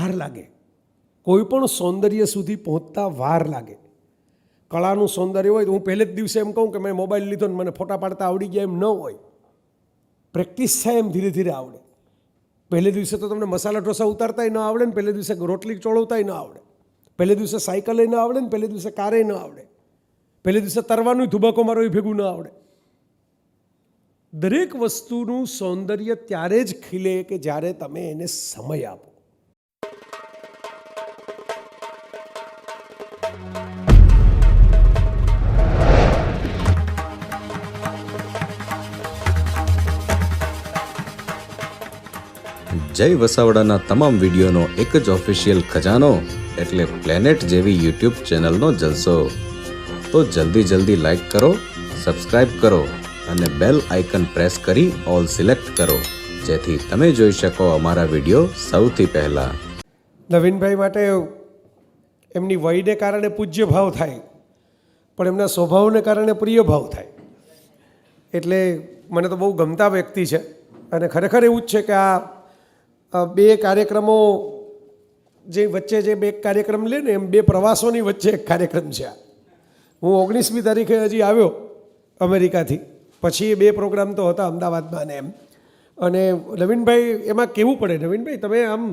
વાર લાગે, કોઈ પણ સૌંદર્ય સુધી પહોંચતા વાર લાગે. કળાનું સૌંદર્ય હોય તો હું પહેલે જ દિવસે એમ કહું કે મેં મોબાઈલ લીધો ને મને ફોટા પાડતા આવડી ગયા, એમ ન હોય. પ્રેક્ટિસ થાય એમ ધીરે ધીરે આવડે. પહેલે દિવસે તો તમને મસાલા ઢોસા ઉતારતાય ન આવડે ને પહેલે દિવસે રોટલી ચોળવતાય ન આવડે, પહેલે દિવસે સાયકલે ન આવડે ને પહેલે દિવસે કારે ન આવડે, પહેલે દિવસે તરવાનું ધુબાકો મારો એ ભેગું ન આવડે. દરેક વસ્તુનું સૌંદર્ય ત્યારે જ ખીલે કે જ્યારે તમે એને સમય આપો. જય વસાવડાના તમામ વિડીયોનો એક જ ઓફિશિયલ ખજાનો એટલે પ્લેનેટ જેવી યુટ્યુબ ચેનલનો જલસો. તો જલ્દી લાઈક કરો, સબસ્ક્રાઇબ કરો અને બેલ આઇકન પ્રેસ કરી ઓલ સિલેક્ટ કરો, જેથી તમે જોઈ શકો અમારા વિડીયો સૌથી પહેલાં. નવીનભાઈ માટે એમની વયને કારણે પૂજ્ય ભાવ થાય, પણ એમના સ્વભાવને કારણે પ્રિય ભાવ થાય. એટલે મને તો બહુ ગમતા વ્યક્તિ છે. અને ખરેખર એવું જ છે કે આ બે કાર્યક્રમો જે વચ્ચે જે બે કાર્યક્રમ લે ને એમ બે પ્રવાસોની વચ્ચે એક કાર્યક્રમ છે. હું 19મી તારીખે હજી આવ્યો અમેરિકાથી, પછી એ બે પ્રોગ્રામ તો હતા અમદાવાદમાં ને એમ. અને નવીનભાઈ એમાં કહેવું પડે, નવીનભાઈ તમે આમ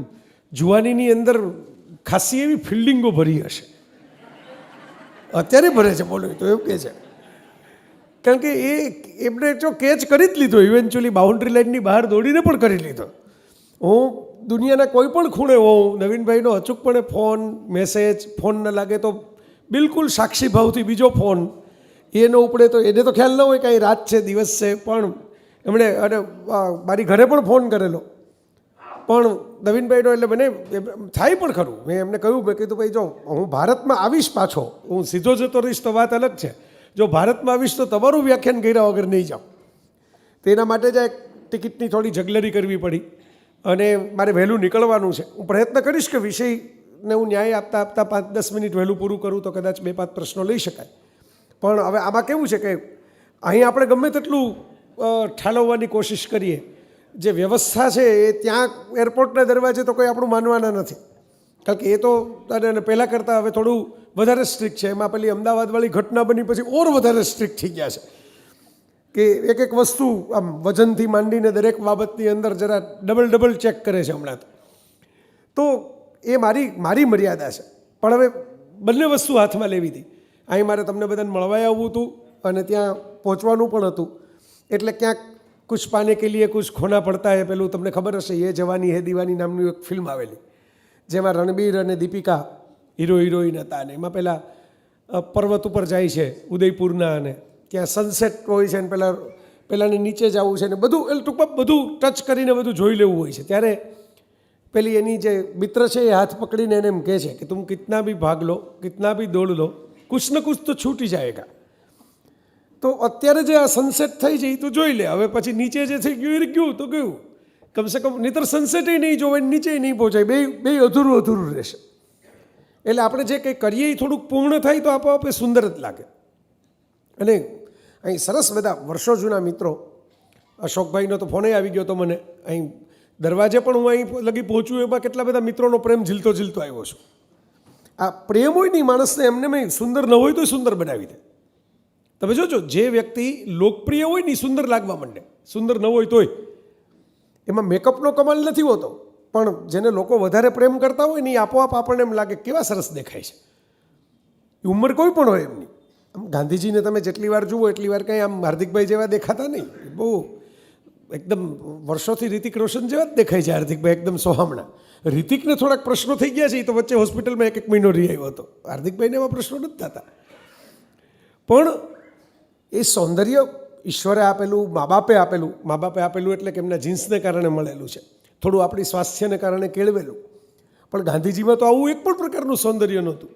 જુવાનીની અંદર ખાસી એવી ફિલ્ડિંગો ભરી હશે, અત્યારે ભરે છે બોલો તો એવું કહે છે. કારણ કે એમને જો કેચ કરી જ લીધો, ઇવેન્ચ્યુઅલી બાઉન્ડ્રી લાઇનની બહાર દોડીને પણ કરી લીધો. હું દુનિયાના કોઈ પણ ખૂણે હોઉં, નવીનભાઈનો અચૂકપણે ફોન મેસેજ, ફોન ન લાગે તો બિલકુલ સાક્ષી ભાવથી બીજો ફોન, એ ન ઉપડે તો એને તો ખ્યાલ ન હોય કાંઈ રાત છે દિવસ છે. પણ એમણે અને મારી ઘરે પણ ફોન કરેલો, પણ નવીનભાઈનો એટલે મને થાય પણ ખરું. મેં એમને કહ્યું, મેં કીધું ભાઈ જો હું ભારતમાં આવીશ પાછો, હું સીધો જતો રહીશ તો વાત અલગ છે, જો ભારતમાં આવીશ તો તમારું વ્યાખ્યાન કર્યા વગર નહીં જાઉં. તો એના માટે જ એક ટિકિટની થોડી જગલરી કરવી પડી અને મારે વહેલું નીકળવાનું છે. હું પ્રયત્ન કરીશ કે વિષયને હું ન્યાય આપતા 5-10 મિનિટ વહેલું પૂરું કરું તો કદાચ 2-5 પ્રશ્નો લઈ શકાય. પણ હવે આમાં કેવું છે કે અહીં આપણે ગમે તેટલું ઠાલવવાની કોશિશ કરીએ, જે વ્યવસ્થા છે એ ત્યાં એરપોર્ટના દરવાજે તો કોઈ આપણું માનવાના નથી. કારણ કે એ તો પહેલાં કરતાં હવે થોડું વધારે સ્ટ્રિક્ટ છે. એમાં પેલી અમદાવાદવાળી ઘટના બની પછી ઓર વધારે સ્ટ્રિક્ટ થઈ ગયા છે કે એક વસ્તુ આમ વજનથી માંડીને દરેક બાબતની અંદર જરા ડબલ ચેક કરે છે હમણાં. તો એ મારી મર્યાદા છે. પણ હવે બંને વસ્તુ હાથમાં લેવી હતી. અહીં મારે તમને બધાને મળવા આવવું હતું અને ત્યાં પહોંચવાનું પણ હતું. એટલે ક્યાંક કુછ પાને કે લીએ કુછ ખોના પડતા હે, પેલું તમને ખબર હશે એ જવાની હે દીવાની નામની એક ફિલ્મ આવેલી, જેમાં રણબીર અને દીપિકા હિરોઈન હતા. અને એમાં પેલા પર્વત ઉપર જાય છે ઉદયપુરના, અને ત્યાં સનસેટ હોય છે ને પેલાને નીચે જવું છે ને બધું એટલે ટૂંકમાં બધું ટચ કરીને બધું જોઈ લેવું હોય છે. ત્યારે પેલી એની જે મિત્ર છે એ હાથ પકડીને એને એમ કહે છે કે તુમ કિતના ભી ભાગ લો, કિતના ભી દોડ લો, કુછ ને કુછ તો છૂટી જાયગા. તો અત્યારે જે આ સનસેટ થઈ છે એ તો જોઈ લે, હવે પછી નીચે જે થઈ ગયું એ ગયું તો ગયું. કમસે કમ નહીતર સનસેટે નહીં જોવે, નીચે નહીં પહોંચાય, બે અધૂરું રહેશે. એટલે આપણે જે કંઈ કરીએ એ થોડુંક પૂર્ણ થાય તો આપોઆપ સુંદર જ લાગે. અને અહીં સરસ બધા વર્ષો જૂના મિત્રો, અશોકભાઈનો તો ફોને આવી ગયો તો મને, અહીં દરવાજે પણ હું અહીં લગી પહોંચ્યું એમાં કેટલા બધા મિત્રોનો પ્રેમ ઝીલતો આવ્યો છું. આ પ્રેમ હોય નહીં માણસને એમને મેં સુંદર ન હોય તો સુંદર બનાવી દે. તમે જોજો, જે વ્યક્તિ લોકપ્રિય હોય ને સુંદર લાગવા માંડે, સુંદર ન હોય તોય. એમાં મેકઅપનો કમાલ નથી હોતો, પણ જેને લોકો વધારે પ્રેમ કરતા હોય ને એ આપોઆપ આપણને એમ લાગે કેવા સરસ દેખાય છે. એ ઉંમર કોઈ પણ હોય એમની. આમ ગાંધીજીને તમે જેટલી વાર જુઓ એટલી વાર કંઈ આમ હાર્દિકભાઈ જેવા દેખાતા નહીં. બહુ એકદમ વર્ષોથી રિતિક રોશન જેવા જ દેખાય છે હાર્દિકભાઈ, એકદમ સોહામણા. રિતિકને થોડાક પ્રશ્નો થઈ ગયા છે, એ તો વચ્ચે હોસ્પિટલમાં 1 મહિનો રહી આવ્યો હતો. હાર્દિકભાઈને એવા પ્રશ્નો નથી થતા. પણ એ સૌંદર્ય ઈશ્વરે આપેલું, મા બાપે આપેલું એટલે કે એમના જીન્સને કારણે મળેલું છે, થોડું આપણી સ્વાસ્થ્યને કારણે કેળવેલું. પણ ગાંધીજીમાં તો આવું એક પણ પ્રકારનું સૌંદર્ય નહોતું.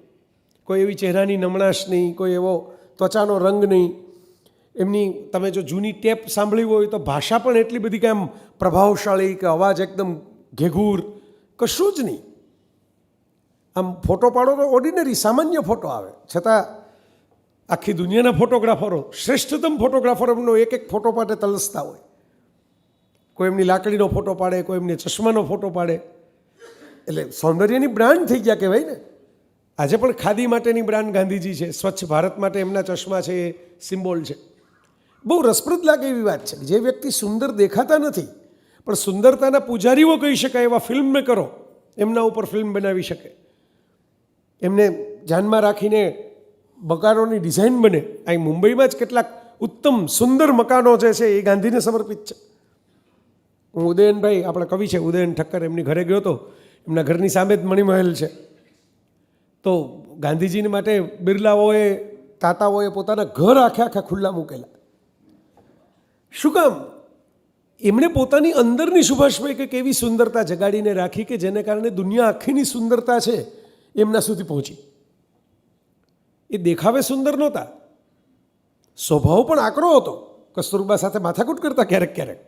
કોઈ એવી ચહેરાની નમણાશ નહીં, કોઈ એવો ત્વચાનો રંગ નહીં. એમની તમે જો જૂની ટેપ સાંભળી હોય તો ભાષા પણ એટલી બધી કે આમ પ્રભાવશાળી, કે અવાજ એકદમ ઘેઘૂર, કશું જ નહીં. આમ ફોટો પાડો તો ઓર્ડિનરી સામાન્ય ફોટો આવે, છતાં આખી દુનિયાના ફોટોગ્રાફરો, શ્રેષ્ઠતમ ફોટોગ્રાફરોનો એક ફોટો પાડે તલસતા હોય. કોઈ એમની લાકડીનો ફોટો પાડે, કોઈ એમને ચશ્માનો ફોટો પાડે. એટલે સૌંદર્યની બ્રાન્ડ થઈ ગયા કહેવાય ને. આજે પણ ખાદી માટેની બ્રાન્ડ ગાંધીજી છે, સ્વચ્છ ભારત માટે એમના ચશ્મા છે, એ સિમ્બોલ છે. બહુ રસપ્રદ લાગે એવી વાત છે. જે વ્યક્તિ સુંદર દેખાતા નથી પણ સુંદરતાના પૂજારીઓ કહી શકાય એવા ફિલ્મ મેકરો એમના ઉપર ફિલ્મ બનાવી શકે, એમને ધ્યાનમાં રાખીને મકાનોની ડિઝાઇન બને. અહીં મુંબઈમાં જ કેટલાક ઉત્તમ સુંદર મકાનો જે છે એ ગાંધીને સમર્પિત છે. હું ઉદયનભાઈ, આપણા કવિ છે ઉદયન ઠક્કર, એમની ઘરે ગયો હતો. એમના ઘરની સામે જ મણિમહેલ છે. તો ગાંધીજીને માટે બિરલાઓએ, તાતાઓએ પોતાના ઘર આખા ખુલ્લા મૂકેલા. શું કામ? એમણે પોતાની અંદરની સુભાષભાઈ કંઈક એવી સુંદરતા જગાડીને રાખી કે જેને કારણે દુનિયા આખીની સુંદરતા છે એમના સુધી પહોંચી. એ દેખાવે સુંદર નહોતા, સ્વભાવ પણ આકરો હતો. કસ્તુરબા સાથે માથાકૂટ કરતા ક્યારેક ક્યારેક,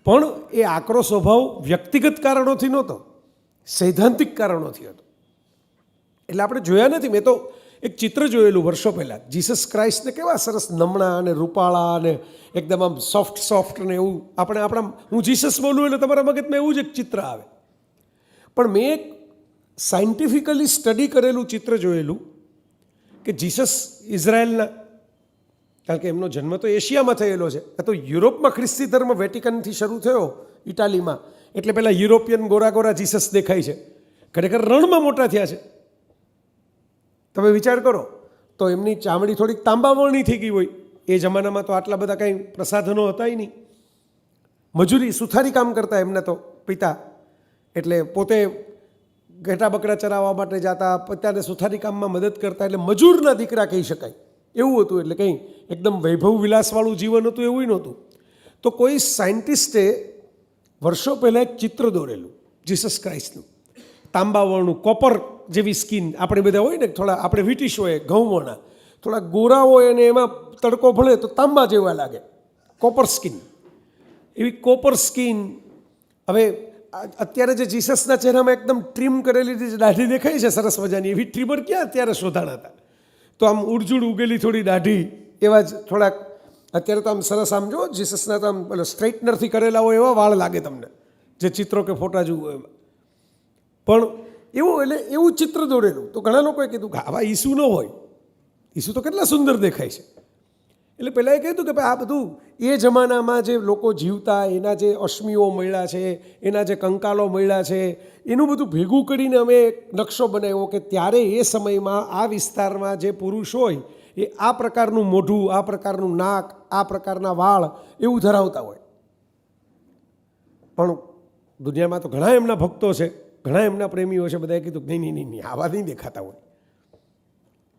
પણ એ આકરો સ્વભાવ વ્યક્તિગત કારણોથી નહોતો, સૈદ્ધાંતિક કારણોથી હતો. એટલે આપણે જોયા નથી. મેં તો એક ચિત્ર જોયેલું વર્ષો પહેલાં, જીસસ ક્રાઇસ્ટને કેવા સરસ નમણા અને રૂપાળા અને એકદમ આમ સોફ્ટ ને એવું. આપણા હું જીસસ બોલું એટલે તમારા મગજમાં એવું જ એક ચિત્ર આવે. પણ મેં એક સાયન્ટિફિકલી સ્ટડી કરેલું ચિત્ર જોયેલું કે જીસસ ઇઝરાયલના, કારણ કે એમનો જન્મ તો એશિયામાં થયેલો છે, તો યુરોપમાં ખ્રિસ્તી ધર્મ વેટિકનથી શરૂ થયો, ઇટાલીમાં. એટલે પહેલાં યુરોપિયન ગોરા જીસસ દેખાય છે, ખરેખર રણમાં મોટા થયા છે. તમે વિચાર કરો તો એમની ચામડી થોડીક તાંબાવર્ણી થઈ ગઈ હોય. એ જમાનામાં તો આટલા બધા કંઈ પ્રસાધનો હતાય નહીં. મજૂરી, સુથારી કામ કરતા એમના તો પિતા, એટલે પોતે ઘેટા બકરા ચરાવવા માટે જતા, પિતાને સુથારી કામમાં મદદ કરતા, એટલે મજૂરના દીકરા કહી શકાય એવું હતું. એટલે કંઈ એકદમ વૈભવ વિલાસવાળું જીવન હતું એવું નહોતું. તો કોઈ સાયન્ટિસ્ટે વર્ષો પહેલાં એક ચિત્ર દોરેલું જીસસ ક્રાઇસ્ટનું, તાંબાવર્ણનું, કોપર જેવી સ્કિન. આપણે બધા હોય ને થોડા, આપણે બ્રિટિશ હોય ઘઉંવર્ણા, થોડા ગોરા હોય અને એમાં તડકો ભળે તો તાંબા જેવા લાગે, કોપર સ્કિન. એવી કોપર સ્કિન. હવે અત્યારે જે જીસસના ચહેરામાં એકદમ ટ્રીમ કરેલી જે દાઢી દેખાય છે સરસ મજાની, એવી ટ્રીમર ક્યાં અત્યારે શોધાણા હતા? તો આમ ઉડજુડ ઉગેલી થોડી દાઢી, એવા જ થોડાક. અત્યારે તો આમ સરસ આમ જો જીસસના તો આમ સ્ટ્રેટનરથી કરેલા હોય એવા વાળ લાગે તમને, જે ચિત્રો કે ફોટા જુઓ એમાં. પણ એવું, એટલે એવું ચિત્ર દોરેલું. તો ઘણા લોકોએ કીધું કે આવા ઈસુ ન હોય, ઈસુ તો કેટલા સુંદર દેખાય છે. એટલે પહેલાં એ કીધું કે ભાઈ આ બધું એ જમાનામાં જે લોકો જીવતા, એના જે અશ્મિઓ મળ્યા છે, એના જે કંકાલો મળ્યા છે, એનું બધું ભેગું કરીને અમે નકશો બનાવ્યો કે ત્યારે એ સમયમાં આ વિસ્તારમાં જે પુરુષ હોય એ આ પ્રકારનું મોઢું, આ પ્રકારનું નાક, આ પ્રકારના વાળ એવું ધરાવતા હોય. પણ દુનિયામાં તો ઘણા એમના ભક્તો છે, ઘણા એમના પ્રેમીઓ છે, બધાએ કીધું નહીં, આવા નહીં દેખાતા હોય,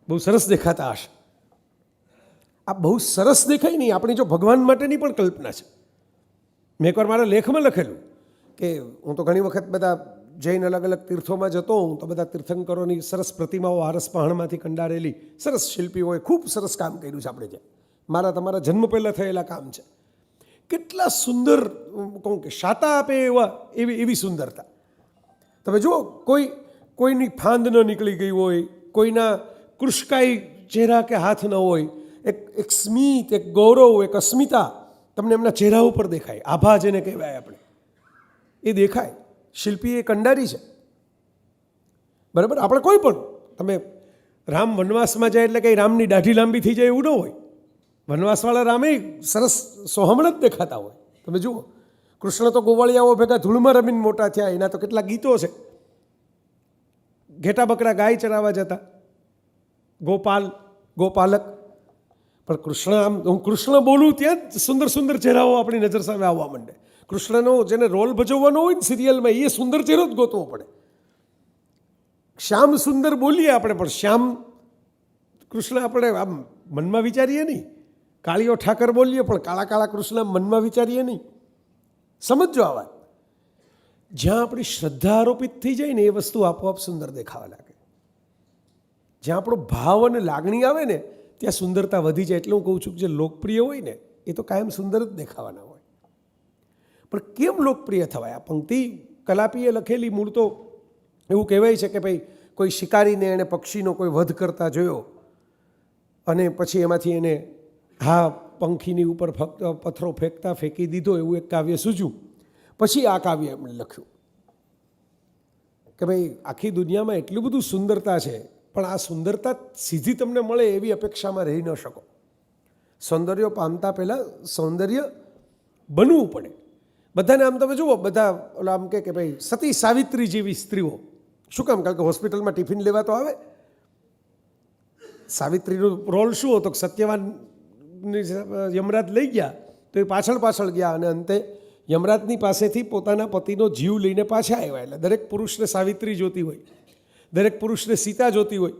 બહુ સરસ દેખાતા હશે. આ બહુ સરસ દેખાય નહીં, આપણી જો ભગવાન માટેની પણ કલ્પના છે. મેં એકવાર મારા લેખમાં લખેલું કે હું તો ઘણી વખત બધા જૈન અલગ અલગ તીર્થોમાં જતો હું, તો બધા તીર્થંકરોની સરસ પ્રતિમાઓ આરસ પહાણમાંથી કંડારેલી સરસ શિલ્પીઓએ ખૂબ સરસ કામ કર્યું છે. આપણે ત્યાં મારા તમારા જન્મ પહેલાં થયેલા કામ છે. કેટલા સુંદર, કહું કે શાતા આપે એવી સુંદરતા. તમે જુઓ, કોઈની ફાંદ ન નીકળી ગઈ હોય, કોઈના કૃષ્કાઈ ચહેરા કે હાથ ન હોય, એક સ્મિત, એક ગૌરવ, એક અસ્મિતા તમને એમના ચહેરા ઉપર દેખાય. આભા જેને કહેવાય આપણે, એ દેખાય. શિલ્પી એ કંડારી છે, બરાબર. આપણે કોઈ પણ, તમે રામ વનવાસમાં જાય એટલે કંઈ રામની દાઢી લાંબી થઈ જાય એવું ન હોય. વનવાસવાળા રામે સરસ સોહમણ જ દેખાતા હોય. તમે જુઓ, કૃષ્ણ તો ગોવાળિયાઓ ભેગા ધૂળમાં રમીને મોટા થયા. એના તો કેટલા ગીતો છે. ઘેટા બકરા ગાય ચરાવવા જતા, ગોપાલક. પણ કૃષ્ણ, આમ હું કૃષ્ણ બોલું ત્યાં જ સુંદર સુંદર ચહેરાઓ આપણી નજર સામે આવવા માંડે. કૃષ્ણનો જેને રોલ ભજવવાનો હોય ને સિરિયલમાં, એ સુંદર ચહેરો જ ગોતવો પડે. શ્યામ સુંદર બોલીએ આપણે, પણ શ્યામ કૃષ્ણ આપણે આમ મનમાં વિચારીએ નહીં. કાળીઓ ઠાકર બોલીએ પણ કાળા કૃષ્ણ મનમાં વિચારીએ નહીં. સમજો આ વાત. જ્યાં આપણી શ્રદ્ધા આરોપિત થઈ જાય ને એ વસ્તુ આપોઆપ સુંદર દેખાવા લાગે. જ્યાં આપણો ભાવ અને લાગણી આવે ને ત્યાં સુંદરતા વધી જાય. એટલે હું કહું છું કે જે લોકપ્રિય હોય ને એ તો કાયમ સુંદર જ દેખાવાના હોય. પણ કેમ લોકપ્રિય થવાય? આ પંક્તિ કલાપીએ લખેલી. મૂળ તો એવું કહેવાય છે કે ભાઈ કોઈ શિકારીને એણે પક્ષીનો કોઈ વધ કરતા જોયો અને પછી એમાંથી એને પંખીની ઉપર ફક્ત પથ્થરો ફેંકતા ફેંકી દીધો, એવું એક કાવ્ય સૂજ્યું. પછી આ કાવ્ય એમણે લખ્યું. કે ભાઈ આખી દુનિયામાં એટલું બધું સુંદરતા છે, પણ આ સુંદરતા સીધી તમને મળે એવી અપેક્ષામાં રહી ન શકો. સૌંદર્ય પામતા પહેલાં સૌંદર્ય બનવું પડે. બધાને આમ તમે જુઓ, બધા ઓલા આમ કે ભાઈ સતી સાવિત્રી જેવી સ્ત્રીઓ, શું કામ? કારણ કે હોસ્પિટલમાં ટિફિન લેવા તો આવે. સાવિત્રીનો રોલ શું હતો? સત્યવાન યમરાજ લઈ ગયા તો એ પાછળ પાછળ ગયા અને અંતે યમરાજની પાસેથી પોતાના પતિનો જીવ લઈને પાછા આવ્યા. એટલે દરેક પુરુષને સાવિત્રી જોતી હોય, દરેક પુરુષને સીતા જોતી હોય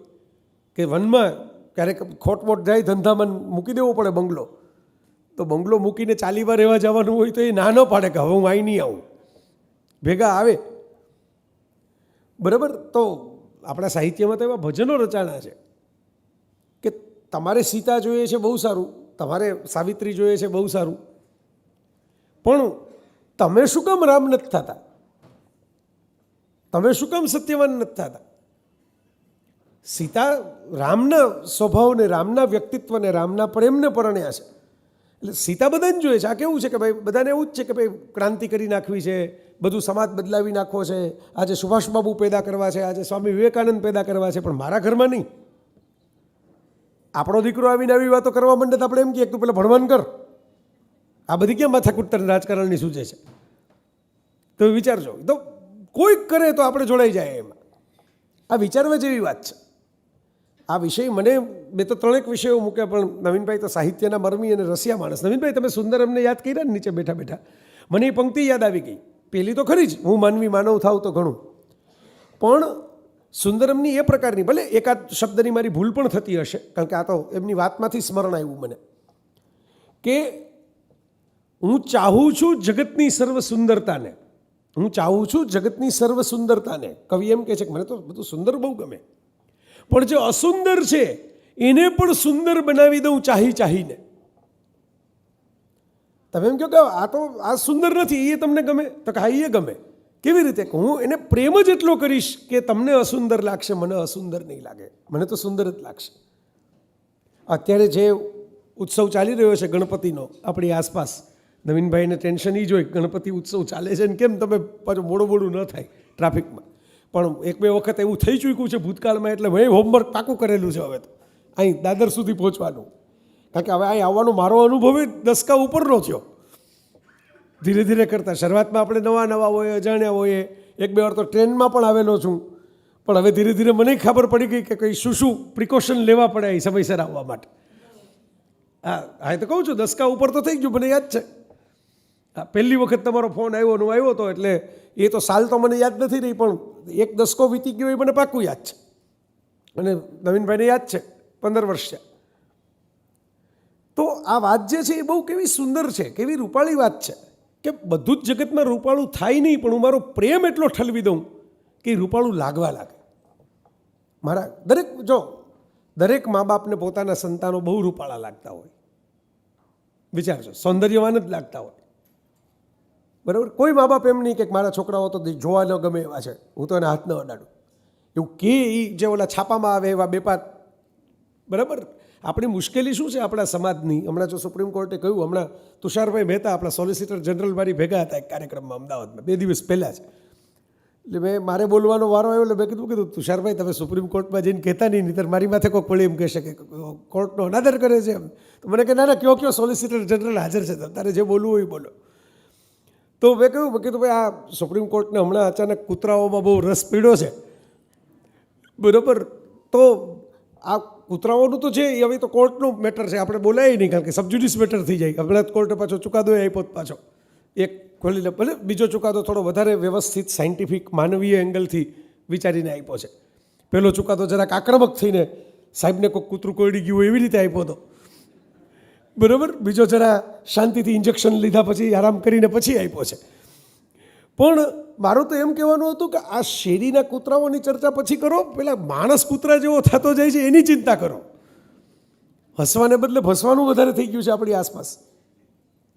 કે વનમાં ક્યારેક ખોટમોટ જાય, ધંધામાં મૂકી દેવો પડે બંગલો, તો બંગલો મૂકીને ચાલીમાં રહેવા જવાનું હોય તો એ ના ન પાડે કે હવે હું અહીં નહીં આવું, ભેગા આવે. બરાબર? તો આપણા સાહિત્યમાં તો એવા ભજનો રચાણા છે કે તમારે સીતા જોઈએ છે, બહુ સારું, તમારે સાવિત્રી જોઈએ છે, બહુ સારું, પણ તમે શું કામ રામ નથી થતા? તમે શું કામ સત્યવાન નથી થતા? સીતા રામના સ્વભાવને, રામના વ્યક્તિત્વને, રામના પ્રેમને પરણ્યા છે. એટલે સીતા બધાને જોઈએ છે. આ કેવું છે કે ભાઈ બધાને એવું જ છે કે ભાઈ ક્રાંતિ કરી નાખવી છે, બધું સમાજ બદલાવી નાખવો છે, આજે સુભાષબાબુ પેદા કરવા છે, આજે સ્વામી વિવેકાનંદ પેદા કરવા છે, પણ મારા ઘરમાં નહીં. આપણો દીકરો આવીને આવી વાતો કરવા માંડે તો આપણે એમ કહીએ તું પેલા ભણવાન કર. આ બધી ક્યાં માથાકૂટ રાજકારણની સૂચે છે? તો વિચારજો. તો કોઈક કરે તો આપણે જોડાઈ જાય એમાં. આ વિચારવા જેવી વાત છે. આ વિષય મને, મેં તો 3 વિષયો મૂક્યા, પણ નવીનભાઈ તો સાહિત્યના મરમી અને રસિયા માણસ. નવીનભાઈ તમે સુંદર અમને યાદ કર્યા ને નીચે બેઠા બેઠા, મને એ પંક્તિ યાદ આવી ગઈ. પેલી તો ખરી જ, હું માનવી માનવ થાવ તો ઘણું, પણ સુંદરમની એ પ્રકારની, ભલે એકાદ શબ્દની મારી ભૂલ પણ થતી હશે, કારણ કે આ તો એમની વાતમાંથી સ્મરણ આવ્યું મને, કે હું ચાહું છું જગતની સર્વ સુંદરતાને, હું ચાહું છું જગતની સર્વ સુંદરતાને. કવિ એમ કહે છે કે મને તો બધું સુંદર બહુ ગમે, પણ જે અસુંદર છે એને પણ સુંદર બનાવી દઉં ચાહી ચાહીને. તમે એમ કહો કે આ તો આ સુંદર નથી, એ તમને ગમે? તો કે હા, એ ગમે. કેવી રીતે? હું એને પ્રેમ જ એટલો કરીશ કે તમને અસુંદર લાગશે, મને અસુંદર નહીં લાગે, મને તો સુંદર જ લાગશે. અત્યારે જે ઉત્સવ ચાલી રહ્યો છે ગણપતિનો આપણી આસપાસ, નવીનભાઈને ટેન્શન એ જ હોય ગણપતિ ઉત્સવ ચાલે છે ને કેમ તમે પાછું મોડું ન થાય ટ્રાફિકમાં. પણ 1-2 વખત એવું થઈ ચૂક્યું છે ભૂતકાળમાં, એટલે મેં હોમવર્ક પાકું કરેલું છે હવે તો અહીં દાદર સુધી પહોંચવાનું. કારણ કે હવે અહીં આવવાનો મારો અનુભવ 10 ઉપરનો થયો. ધીરે ધીરે કરતાં શરૂઆતમાં આપણે નવા હોઈએ, અજાણ્યા હોઈએ, 1-2 વાર તો ટ્રેનમાં પણ આવેલો છું, પણ હવે ધીરે ધીરે મને ખબર પડી ગઈ કે કઈ શું પ્રિકોશન લેવા પડે અહીં સમયસર આવવા માટે. હા તો કહું છું 10 ઉપર તો થઈ ગયું, મને યાદ છે. હા, પહેલી વખત તમારો ફોન આવ્યો હતો, એટલે એ તો સાલ તો મને યાદ નથી રહી, પણ 1 દશકો વીતી ગયો એ મને પાક્કું યાદ છે. અને નવીનભાઈને યાદ છે 15 વર્ષ છે. તો આ વાત જે છે એ બહુ કેવી સુંદર છે, કેવી રૂપાળી વાત છે કે બધું જ જગતમાં રૂપાળું થાય નહીં, પણ હું મારો પ્રેમ એટલો ઠલવી દઉં કે રૂપાળું લાગવા લાગે. મારા દરેક મા બાપને પોતાના સંતાનો બહુ રૂપાળા લાગતા હોય. વિચારજો, સૌંદર્યવાન જ લાગતા હોય. બરાબર? કોઈ મા બાપ એમ નહીં કે મારા છોકરાઓ તો જોવા ન ગમે એવા છે, હું તો એને હાથ ન અડાડું. એવું કે એ જે ઓલા છાપામાં આવે એવા 2-5. બરાબર? આપણી મુશ્કેલી શું છે આપણા સમાજની? હમણાં જો સુપ્રીમ કોર્ટે કહ્યું, હમણાં તુષારભાઈ મહેતા આપણા સોલિસિટર જનરલ મારી ભેગા હતા એક કાર્યક્રમમાં અમદાવાદમાં 2 દિવસ પહેલાં જ. એટલે મારે બોલવાનો વારો આવ્યો, એટલે મેં કીધું તુષારભાઈ તમે સુપ્રીમ કોર્ટમાં જઈને કહેતા નહીં, નહીંતર મારી માથે કોઈ પડી એમ કહેશે કે કોર્ટનો અનાદર કરે છે એમ. તો મને કે ના કયો સોલિસિટર જનરલ હાજર છે, તારે જે બોલવું હોય બોલો. તો મેં કીધું ભાઈ આ સુપ્રીમ કોર્ટને હમણાં અચાનક કૂતરાઓમાં બહુ રસ પીડ્યો છે. બરાબર? તો આ કૂતરાઓનું તો છે એ હવે તો કોર્ટનું મેટર છે, આપણે બોલાય નહીં, કારણ કે સબજ્યુડિસ મેટર થઈ જાય. હમણાં કોર્ટે પાછો ચુકાદો આપ્યો પાછો એક ખોલી લે, ભલે બીજો ચુકાદો થોડો વધારે વ્યવસ્થિત સાયન્ટિફિક માનવીય એંગલથી વિચારીને આપ્યો છે. પહેલો ચુકાદો જરાક આક્રમક થઈને સાહેબને કોઈ કૂતરું કોરડી ગયું એવી રીતે આપ્યો હતો. બરાબર? બીજો જરા શાંતિથી ઇન્જેક્શન લીધા પછી આરામ કરીને પછી આપ્યો છે. પણ મારું તો એમ કહેવાનું હતું કે આ શેરીના કૂતરાઓની ચર્ચા પછી કરો, પેલા માણસ કૂતરા જેવો થતો જાય છે એની ચિંતા કરો. હસવાને બદલે ભસવાનું વધારે થઈ ગયું છે આપણી આસપાસ.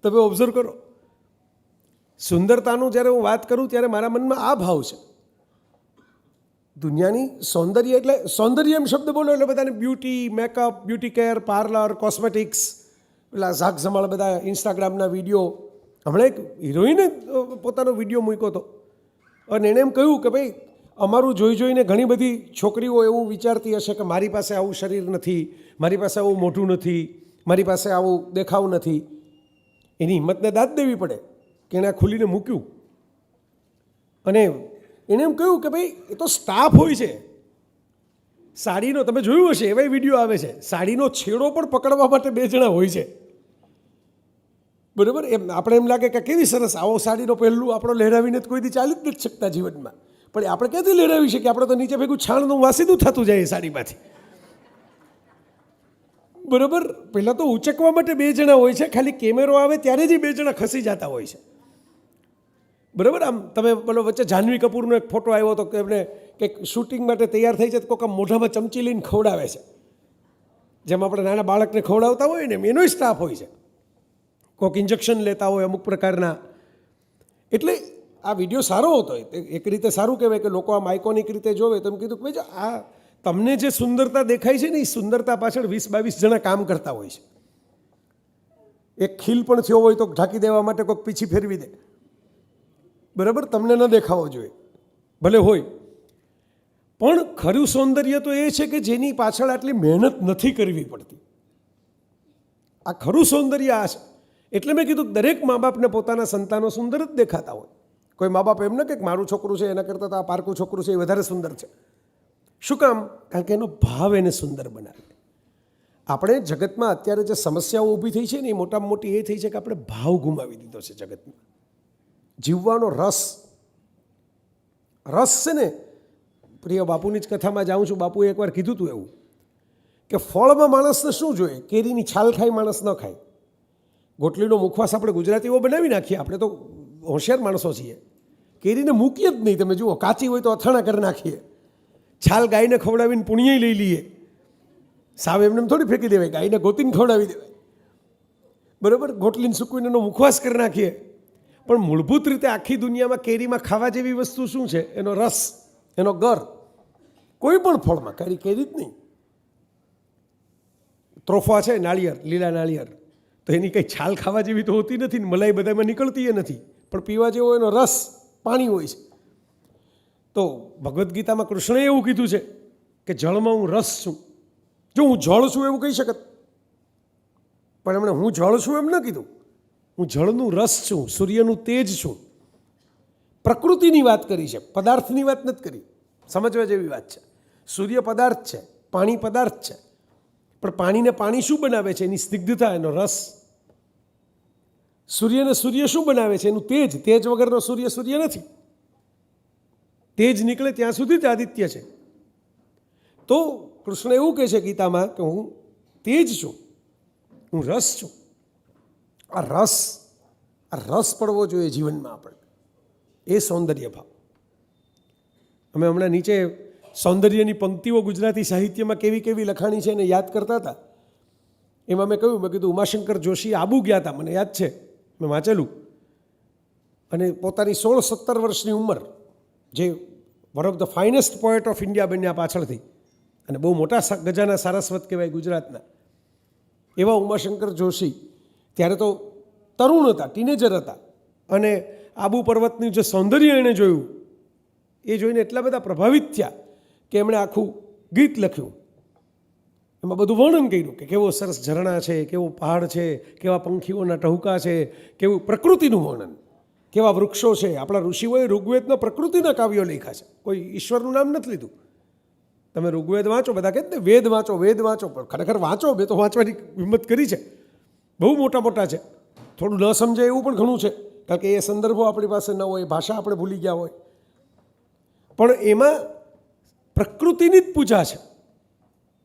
તમે ઓબ્ઝર્વ કરો. સુંદરતાનું જ્યારે હું વાત કરું ત્યારે મારા મનમાં આ ભાવ છે. દુનિયાની સૌંદર્ય એટલે સૌંદર્ય એમ શબ્દ બોલો એટલે બધાને beauty, makeup, beauty care, parlour, cosmetics, પેલા ઝાક ઝમાળ બધા ઇન્સ્ટાગ્રામના વિડીયો. હમણાં એક હિરોઈને પોતાનો વિડીયો મૂક્યો હતો અને એણે એમ કહ્યું કે ભાઈ અમારું જોઈ જોઈને ઘણી બધી છોકરીઓ એવું વિચારતી હશે કે મારી પાસે આવું શરીર નથી, મારી પાસે આવું મોઢું નથી, મારી પાસે આવું દેખાવ નથી. એની હિંમતને દાદ દેવી પડે કે એણે આ ખુલીને મૂક્યું અને એણે એમ કહ્યું કે ભાઈ એ તો સ્ટાફ હોય છે. સાડીનો તમે જોયું હશે, એવા વિડીયો આવે છે, સાડીનો છેડો પણ પકડવા માટે 2 જણા હોય છે. બરાબર, એમ આપણે એમ લાગે કે કેવી સરસ, આવો સાડીનો પહેલું આપણો લહેરાવીને તો કોઈ દી ચાલી જ નથી શકતા જીવનમાં. પણ આપણે ક્યાંથી લહેરાવી શકીએ? આપણે તો નીચે ભેગું છાણનું વાસીદું થતું જાય એ સાડીમાંથી. બરાબર, પહેલાં તો ઉચકવા માટે 2 જણા હોય છે, ખાલી કેમેરો આવે ત્યારે જ 2 જણા ખસી જતા હોય છે. બરાબર, આમ તમે બોલો વચ્ચે જાહ્નવી કપૂરનો એક ફોટો આવ્યો હતો કે એમને કંઈક શૂટિંગ માટે તૈયાર થઈ છે તો કોઈક આમ મોઢામાં ચમચી લઈને ખવડાવે છે, જેમ આપણે નાના બાળકને ખવડાવતા હોય ને એમ એનોય સ્ટાફ હોય છે. કોઈક ઇન્જેક્શન લેતા હોય અમુક પ્રકારના. એટલે આ વિડીયો સારો હતો, એક રીતે સારું કહેવાય કે લોકો આમ આઇકોનિક રીતે જોવે. તો એમ કીધું કે ભાઈ આ તમને જે સુંદરતા દેખાય છે ને એ સુંદરતા પાછળ 20-22 જણા કામ કરતા હોય છે. એક ખીલ પણ થયો હોય તો ઢાંકી દેવા માટે કોઈક પીછી ફેરવી દે. બરાબર, તમને ન દેખાવો જોઈએ, ભલે હોય. પણ ખરું સૌંદર્ય તો એ છે કે જેની પાછળ આટલી મહેનત નથી કરવી પડતી. આ ખરું સૌંદર્ય આ છે. એટલે મેં કીધું દરેક મા બાપને પોતાના સંતાનો સુંદર જ દેખાતા હોય. કોઈ મા બાપ એમ ન કે મારું છોકરું છે એના કરતાં તો આ પારકું છોકરું છે એ વધારે સુંદર છે. શું કામ? કારણ કે એનો ભાવ એને સુંદર બનાવે. આપણે જગતમાં અત્યારે જે સમસ્યાઓ ઊભી થઈ છે ને એ મોટામાં મોટી એ થઈ છે કે આપણે ભાવ ગુમાવી દીધો છે જગતમાં. જીવવાનો રસ છે ને. પ્રિય બાપુની જ કથામાં જાઉં છું, બાપુએ એકવાર કીધું હતું એવું કે ફળમાં માણસને શું જોઈએ? કેરીની છાલ ખાય માણસ ન ખાય. ગોટલીનો મુખવાસ આપણે ગુજરાતીઓ બનાવી નાખીએ, આપણે તો હોશિયાર માણસો છીએ. કેરીને મૂકીએ જ નહીં. તમે જુઓ, કાચી હોય તો અથાણા કરી નાખીએ, છાલ ગાયને ખવડાવીને પુણ્ય લઈ લઈએ. સાવ એમને થોડી ફેંકી દેવાય, ગાયને ગોતીને ખવડાવી દેવાય. બરાબર, ગોટલીને સૂકવીને એનો મુખવાસ કરી નાખીએ. પણ મૂળભૂત રીતે આખી દુનિયામાં કેરીમાં ખાવા જેવી વસ્તુ શું છે? એનો રસ, એનો ગર. કોઈ પણ ફળમાં કેરી જ નહીં. ત્રોફા છે નાળિયેર, લીલા નાળિયેર, તો એની કંઈ છાલ ખાવા જેવી તો હોતી નથી ને મલાઈ બધામાં નીકળતી એ નથી, પણ પીવા જેવો એનો રસ, પાણી હોય છે. તો ભગવદ્ ગીતામાં કૃષ્ણએ એવું કીધું છે કે જળમાં હું રસ છું. જો હું જળ છું એવું કહી શકત, પણ એમણે હું જળ છું એમ ન કીધું. હું જળનું રસ છું, સૂર્યનું તેજ છું. પ્રકૃતિની વાત કરી છે, પદાર્થની વાત નથી કરી. સમજવા જેવી વાત છે. સૂર્ય પદાર્થ છે, પાણી પદાર્થ છે, પણ પાણીને પાણી શું બનાવે છે? એની સ્નિગ્ધતા, એનો રસ. સૂર્યને સૂર્ય શું બનાવે છે? એનું તેજ. તેજ વગરનો સૂર્ય સૂર્ય નથી. તેજ નીકળે ત્યાં સુધી જ આદિત્ય છે. તો કૃષ્ણ એવું કહે છે ગીતામાં કે હું તેજ છું, હું રસ છું. આ રસ પડવો જોઈએ જીવનમાં આપણે. એ સૌંદર્ય ભાવ. અમે હમણાં નીચે સૌંદર્યની પંક્તિઓ ગુજરાતી સાહિત્યમાં કેવી કેવી લખાણી છે એને યાદ કરતા હતા. એમાં મેં કીધું ઉમાશંકર જોશી આબુ ગયા હતા, મને યાદ છે, મેં વાંચેલું. અને પોતાની 16-17 વર્ષની ઉંમર, જે one of the finest poet of India બન્યા પાછળથી, અને બહુ મોટા ગજાના સારસ્વત કહેવાય ગુજરાતના, એવા ઉમાશંકર જોશી ત્યારે તો તરુણ હતા, ટીનેજર હતા. અને આબુ પર્વતનું જે સૌંદર્ય એણે જોયું એ જોઈને એટલા બધા પ્રભાવિત થયા કે એમણે આખું ગીત લખ્યું. એમાં બધું વર્ણન કર્યું કે કેવો સરસ ઝરણા છે, કેવો પહાડ છે, કેવા પંખીઓના ટહુકા છે, કેવું પ્રકૃતિનું વર્ણન, કેવા વૃક્ષો છે. આપણા ઋષિઓએ ઋગ્વેદના પ્રકૃતિના કાવ્યો લખ્યા છે, કોઈ ઈશ્વરનું નામ નથી લીધું. તમે ઋગ્વેદ વાંચો, બધા કહે ને વેદ વાંચો, પણ ખરેખર વાંચો. મેં તો વાંચવાની હિંમત કરી છે. બહુ મોટા મોટા છે. થોડું ન સમજાય એવું પણ ઘણું છે, કારણ કે એ સંદર્ભો આપણી પાસે ન હોય, ભાષા આપણે ભૂલી ગયા હોય. પણ એમાં પ્રકૃતિની જ પૂજા છે,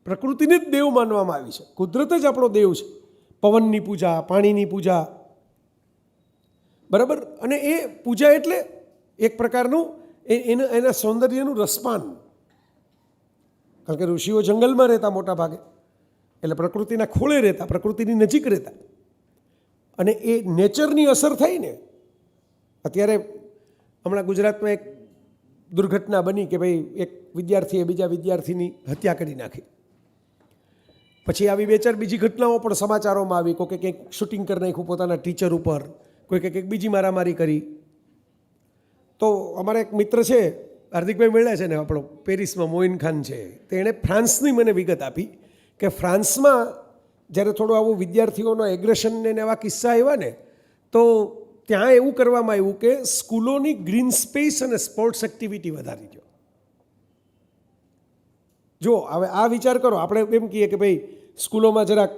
પ્રકૃતિને જ દેવ માનવામાં આવી છે. કુદરત જ આપણો દેવ છે. પવનની પૂજા, પાણીની પૂજા, બરાબર. અને એ પૂજા એટલે એક પ્રકારનું એના સૌંદર્યનું રસપાન. કારણ કે ઋષિઓ જંગલમાં રહેતા મોટા ભાગે, એટલે પ્રકૃતિના ખોળે રહેતા, પ્રકૃતિની નજીક રહેતા. અને એ નેચરની અસર થઈ ને. અત્યારે હમણાં ગુજરાતમાં એક દુર્ઘટના બની કે ભાઈ એક વિદ્યાર્થીએ બીજા વિદ્યાર્થીની હત્યા કરી નાખી. પછી આવી 2-4 બીજી ઘટનાઓ પણ સમાચારોમાં આવી. કોઈ કંઈક શૂટિંગ કરી નાખ્યું પોતાના ટીચર ઉપર, કોઈ કંઈક બીજી મારામારી કરી. તો અમારા એક મિત્ર છે હાર્દિકભાઈ મળ્યા છે ને આપણો પેરિસમાં મોઇન ખાન છે, તેણે ફ્રાન્સની મને વિગત આપી કે ફ્રાન્સમાં જ્યારે થોડું આવું વિદ્યાર્થીઓનો એગ્રેશન ને એવા કિસ્સા આવ્યા ને, તો ત્યાં એવું કરવામાં આવ્યું કે સ્કૂલોની ગ્રીન સ્પેસ અને સ્પોર્ટ્સ એક્ટિવિટી વધારી દો. જો હવે આ વિચાર કરો, આપણે એમ કહીએ કે ભાઈ સ્કૂલોમાં જરાક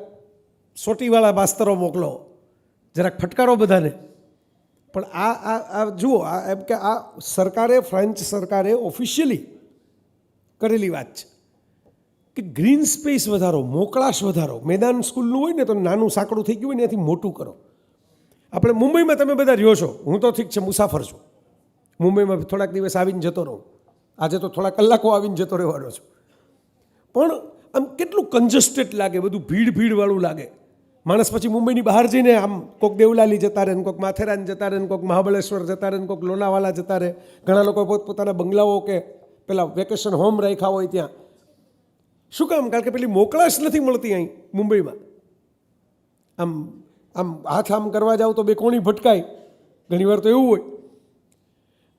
સોટીવાળા માસ્તરો મોકલો, જરાક ફટકારો બધાને, પણ આ જુઓ, આ એમ કે આ સરકારે, ફ્રેન્ચ સરકારે ઓફિશિયલી કરેલી વાત છે કે ગ્રીન સ્પેસ વધારો, મોકળાશ વધારો. મેદાન સ્કૂલનું હોય ને તો નાનું સાંકડું થઈ ગયું હોય ને એનાથી મોટું કરો. આપણે મુંબઈમાં તમે બધા રહ્યો છો, હું તો ઠીક છે મુસાફર છું, મુંબઈમાં થોડાક દિવસ આવીને જતો રહું, આજે તો થોડા કલાકો આવીને જતો રહેવાનો છું, પણ આમ કેટલું કન્જસ્ટેડ લાગે, બધું ભીડવાળું લાગે. માણસ પછી મુંબઈની બહાર જઈને આમ કોઈક દેવલાલી જતા રહે, કોઈક માથેરાન જતા રહે, કોઈક મહાબળેશ્વર જતા રહે, કોઈક લોનાવાલા જતા રહે. ઘણા લોકો પોતાના બંગલાઓ કે પેલા વેકેશન હોમ રાખ્યા હોય ત્યાં. શું કામ? કારણ કે પેલી મોકળાશ નથી મળતી અહીં મુંબઈમાં. આમ આમ હાથ આમ કરવા જાવ તો બે કોણી ભટકાય, ઘણીવાર તો એવું હોય.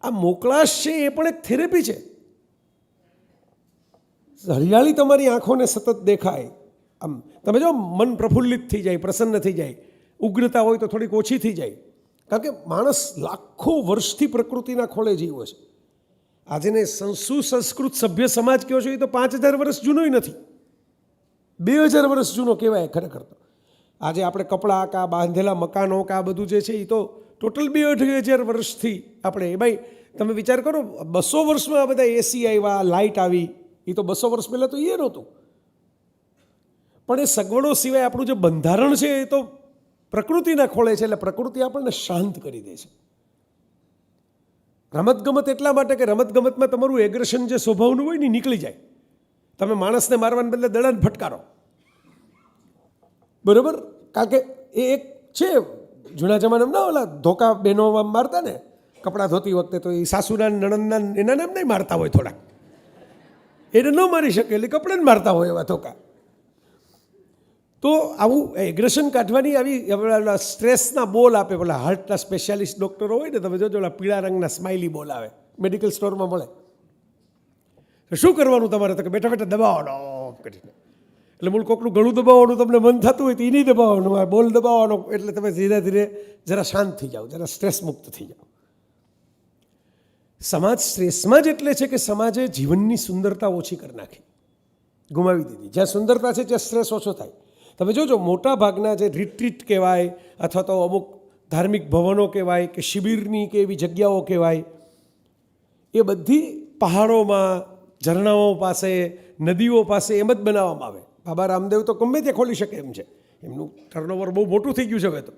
આ મોકળાશ છે એ પણ એક થેરેપી છે. હરિયાળી તમારી આંખોને સતત દેખાય, આમ તમે જો મન પ્રફુલ્લિત થઈ જાય, પ્રસન્ન થઈ જાય, ઉગ્રતા હોય તો થોડીક ઓછી થઈ જાય. કારણ કે માણસ લાખો વર્ષથી પ્રકૃતિના ખોળે જીવો છે. આજને સુસંસ્કૃત સભ્ય સમાજ કહો છો એ તો 5000 વર્ષ જૂનોય નથી, 2000 વર્ષ જૂનો કહેવાય ખરેખર. તો આજે આપણે કપડાં કા બાંધેલા મકાનો કા બધું જે છે એ તો ટોટલ 2000 વર્ષથી આપણે, એ ભાઈ તમે વિચાર કરો, 200 વર્ષમાં આ બધા એસી આવ્યા, લાઇટ આવી, એ તો 200 વર્ષ પહેલાં તો એ નહોતું. પણ એ સગવડો સિવાય આપણું જે બંધારણ છે એ તો પ્રકૃતિના ખોળે છે, એટલે પ્રકૃતિ આપણને શાંત કરી દે છે. રમતગમત એટલા માટે કે રમતગમતમાં તમારું એગ્રેશન જે સ્વભાવનું હોય ને નીકળી જાય. તમે માણસને મારવાને બદલે દડાને ફટકારો, બરાબર? કારણ કે એ એક છે, જૂના જમાનામાં ના ઓલા ધોકા બહેનો મારતા ને કપડાં ધોતી વખતે, તો એ સાસુના નણંદના એના નામ નહીં મારતા હોય, થોડાક એને ન મારી શકે એટલે કપડાને મારતા હોય એવા ધોકા. તો આવું એગ્રેશન કાઢવાની આવી સ્ટ્રેસના બોલ આપે, પેલા હાર્ટના સ્પેશિયાલિસ્ટ ડૉક્ટરો હોય ને, તમે જોજો ઓલા પીળા રંગના સ્માઇલી બોલ આવે, મેડિકલ સ્ટોરમાં મળે. શું કરવાનું તમારે? તો કે બેઠા બેઠા દબાવવાનો કરીને, એટલે મૂળ કોકનું ગળું દબાવવાનું તમને મન થતું હોય તો એ નહીં દબાવવાનું, આ બોલ દબાવવાનો, એટલે તમે ધીરે ધીરે જરા શાંત થઈ જાઓ, જરા સ્ટ્રેસ મુક્ત થઈ જાઓ. સમાજ સ્ટ્રેસમાં જ એટલે છે કે સમાજે જીવનની સુંદરતા ઓછી કરી નાખી, ગુમાવી દીધી. જ્યાં સુંદરતા છે ત્યાં સ્ટ્રેસ ઓછો થાય. તમે જોજો, મોટા ભાગના જે રિટ્રીટ કહેવાય અથવા તો અમુક ધાર્મિક ભવનો કહેવાય કે શિબિરની કે એવી જગ્યાઓ કહેવાય, એ બધી પહાડોમાં, ઝરણાઓ પાસે, નદીઓ પાસે એમ જ બનાવવામાં આવે. બાબા રામદેવ તો ગમે ત્યાં ખોલી શકે એમ છે, એમનું ટર્નઓવર બહુ મોટું થઈ ગયું છે હવે તો,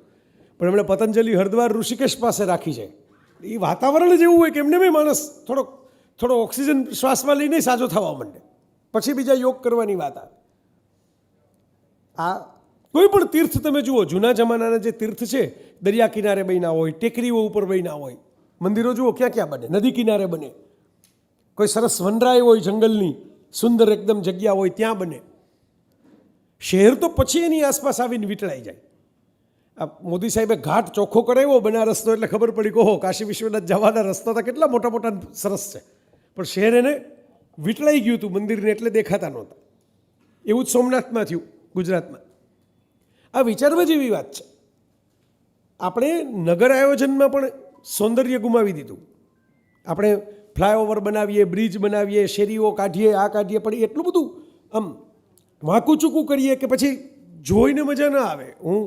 પણ એમણે પતંજલિ હરિદ્વાર ઋષિકેશ પાસે રાખી છે. એ વાતાવરણ જ એવું હોય કે એમને બી માણસ થોડો ઓક્સિજન શ્વાસમાં લઈને સાજો થવા માંડે, પછી બીજા યોગ કરવાની વાત આવે. આ કોઈ પણ તીર્થ તમે જુઓ, જૂના જમાનાના જે તીર્થ છે, દરિયા કિનારે બન્યા હોય, ટેકરીઓ ઉપર બન્યા હોય, મંદિરો જુઓ ક્યાં ક્યાં બને, નદી કિનારે બને, કોઈ સરસ વનરાય હોય, જંગલની સુંદર એકદમ જગ્યા હોય ત્યાં બને. શહેર તો પછી એની આસપાસ આવીને વીંટળાઈ જાય. આ મોદી સાહેબે ઘાટ ચોખ્ખો કરાવ્યો બનારસનો, એટલે ખબર પડી કે ઓહો, કાશી વિશ્વનાથ જવાના રસ્તા તો કેટલા મોટા મોટા સરસ છે, પણ શહેર એને વીંટળાઈ ગયું હતું મંદિરને, એટલે દેખાતા નહોતા. એવું જ સોમનાથમાં થયું, ગુજરાતમાં. આ વિચારવા જેવી વાત છે. આપણે નગર આયોજનમાં પણ સૌંદર્ય ગુમાવી દીધું. આપણે ફ્લાયઓવર બનાવીએ, બ્રિજ બનાવીએ, શેરીઓ કાઢીએ, આ કાઢીએ, પણ એટલું બધું આમ વાંકું ચૂકું કરીએ કે પછી જોઈને મજા ના આવે. હું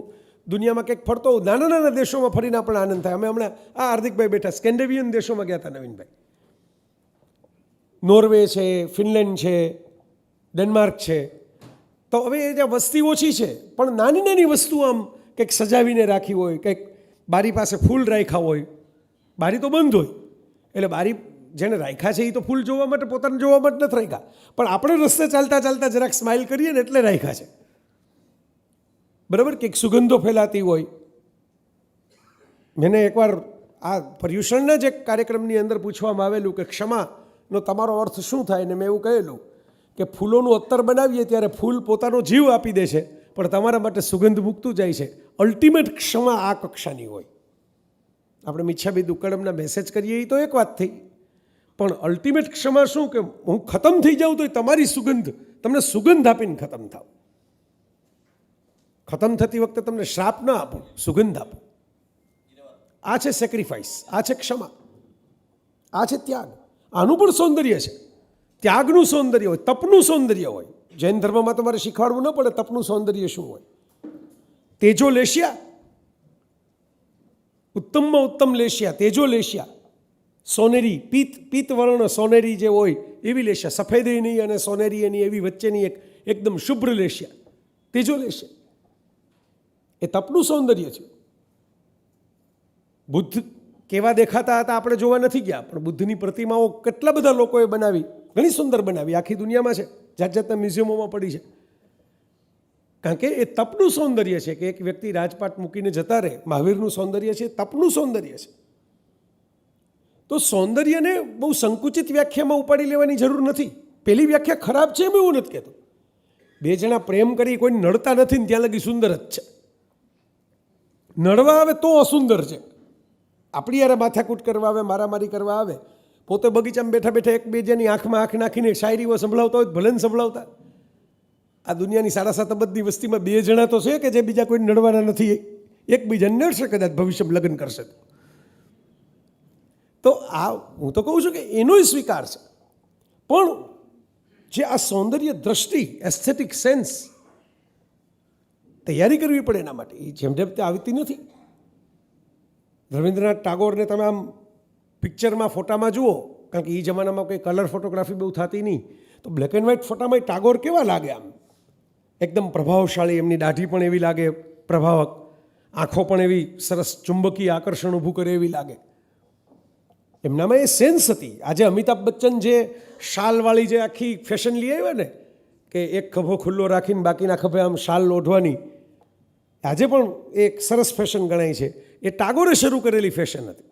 દુનિયામાં કંઈક ફરતો હોઉં, નાના નાના દેશોમાં ફરીને આપણને આનંદ થાય. અમે હમણાં આ હાર્દિકભાઈ બેઠા સ્કેન્ડિનેવિયન દેશોમાં ગયા હતા, નવીનભાઈ, નોર્વે છે, ફિનલેન્ડ છે, ડેનમાર્ક છે. તો હવે ત્યાં વસ્તી ઓછી છે, પણ નાની નાની વસ્તુ આમ કંઈક સજાવીને રાખી હોય, કંઈક બારી પાસે ફૂલ રાખ્યા હોય. બારી તો બંધ હોય, એટલે બારી જેને રાખ્યા છે એ તો ફૂલ જોવા માટે, પોતાને જોવા માટે નથી રાખ્યા, પણ આપણે રસ્તે ચાલતા ચાલતા જરાક સ્માઇલ કરીએ ને એટલે રાખ્યા છે, બરાબર? કંઈક સુગંધો ફેલાતી હોય. મને એકવાર આ પર્યુષણના જ એક કાર્યક્રમની અંદર પૂછવામાં આવેલું કે ક્ષમાનો તમારો અર્થ શું થાય, ને મેં એવું કહેલું કે ફૂલોનું અત્તર બનાવીએ ત્યારે ફૂલ પોતાનો જીવ આપી દે છે, પણ તમારા માટે સુગંધ મૂકતું જાય છે. અલ્ટિમેટ ક્ષમા આ કક્ષાની હોય. આપણે મિચ્છામી દુક્કડમના મેસેજ કરીએ એ તો એક વાત થઈ, પણ અલ્ટિમેટ ક્ષમા શું કે હું ખતમ થઈ જાઉં તો તમારી સુગંધ, તમને સુગંધ આપીને ખતમ થાવ. ખતમ થતી વખતે તમને શ્રાપ ના આપું, સુગંધ આપું. આ છે સેક્રિફાઈસ, આ છે ક્ષમા, આ છે ત્યાગ. આનું પણ સૌંદર્ય છે. ત્યાગનું સૌંદર્ય હોય, તપનું સૌંદર્ય હોય. જૈન ધર્મમાં તમારે શીખવાડવું ન પડે તપનું સૌંદર્ય શું હોય. તેજો લેશિયા, ઉત્તમમાં ઉત્તમ લેશિયા, તેજો લેશિયા, સોનેરી પિત્ત વર્ણ સોનેરી જે હોય એવી લેશિયા, સફેદ નહીં અને સોનેરી એની એવી વચ્ચેની એકદમ શુભ્ર લેશિયા, તેજો લેશિયા. એ તપનું સૌંદર્ય છે. બુદ્ધ કેવા દેખાતા હતા આપણે જોવા નથી ગયા, પણ બુદ્ધની પ્રતિમાઓ કેટલા બધા લોકોએ બનાવી, ઘણી સુંદર બનાવી, આખી દુનિયામાં છે, જાત જાતના મ્યુઝિયમોમાં પડી છે. કારણ કે એ તપનું સૌંદર્ય છે કે એક વ્યક્તિ રાજપાટ મૂકીને જતા રહે. મહાવીરનું સૌંદર્ય છે, તપનું સૌંદર્ય છે. તો સૌંદર્યને બહુ સંકુચિત વ્યાખ્યામાં ઉપાડી લેવાની જરૂર નથી. પેલી વ્યાખ્યા ખરાબ છે એમ એવું નથી કહેતો. બે જણા પ્રેમ કરી કોઈ નડતા નથી ને ત્યાં લગી સુંદર જ છે. નડવા આવે તો અસુંદર છે. આપણી યારે માથાકૂટ કરવા આવે, મારામારી કરવા આવે, પોતે બગીચામાં બેઠા બેઠા એકબીજાની આંખમાં આંખ નાખીને શાયરીઓ સંભળાવતા હોય ભલે ને સંભળાવતા. આ દુનિયાની 7.5 અબજની વસ્તીમાં 2 જણા તો છે કે જે બીજા કોઈ નડવાના નથી, એકબીજાને નડશે કદાચ ભવિષ્યમાં લગ્ન કરશે તો. આ હું તો કહું છું કે એનોય સ્વીકાર છે, પણ જે આ સૌંદર્ય દ્રષ્ટિ, એસ્થેટિક સેન્સ તૈયારી કરવી પડે એના માટે. એ જેમ જેમ તે આવતી નથી. રવિન્દ્રનાથ ટાગોરને તમે આમ પિક્ચરમાં ફોટામાં જુઓ, કારણ કે એ જમાનામાં કંઈ કલર ફોટોગ્રાફી બહુ થતી નહીં, તો બ્લેક એન્ડ વ્હાઇટ ફોટામાં ટાગોર કેવા લાગે આમ એકદમ પ્રભાવશાળી. એમની દાઢી પણ એવી લાગે પ્રભાવક, આંખો પણ એવી સરસ ચુંબકીય આકર્ષણ ઊભું કરે એવી લાગે. એમનામાં એ સેન્સ હતી. આજે અમિતાભ બચ્ચન જે શાલવાળી જે આખી ફેશન લઈ આવ્યા ને, કે એક ખભો ખુલ્લો રાખીને બાકીના ખભે આમ શાલ ઓઢવાની, આજે પણ એક સરસ ફેશન ગણાય છે. એ ટાગોરે શરૂ કરેલી ફેશન હતી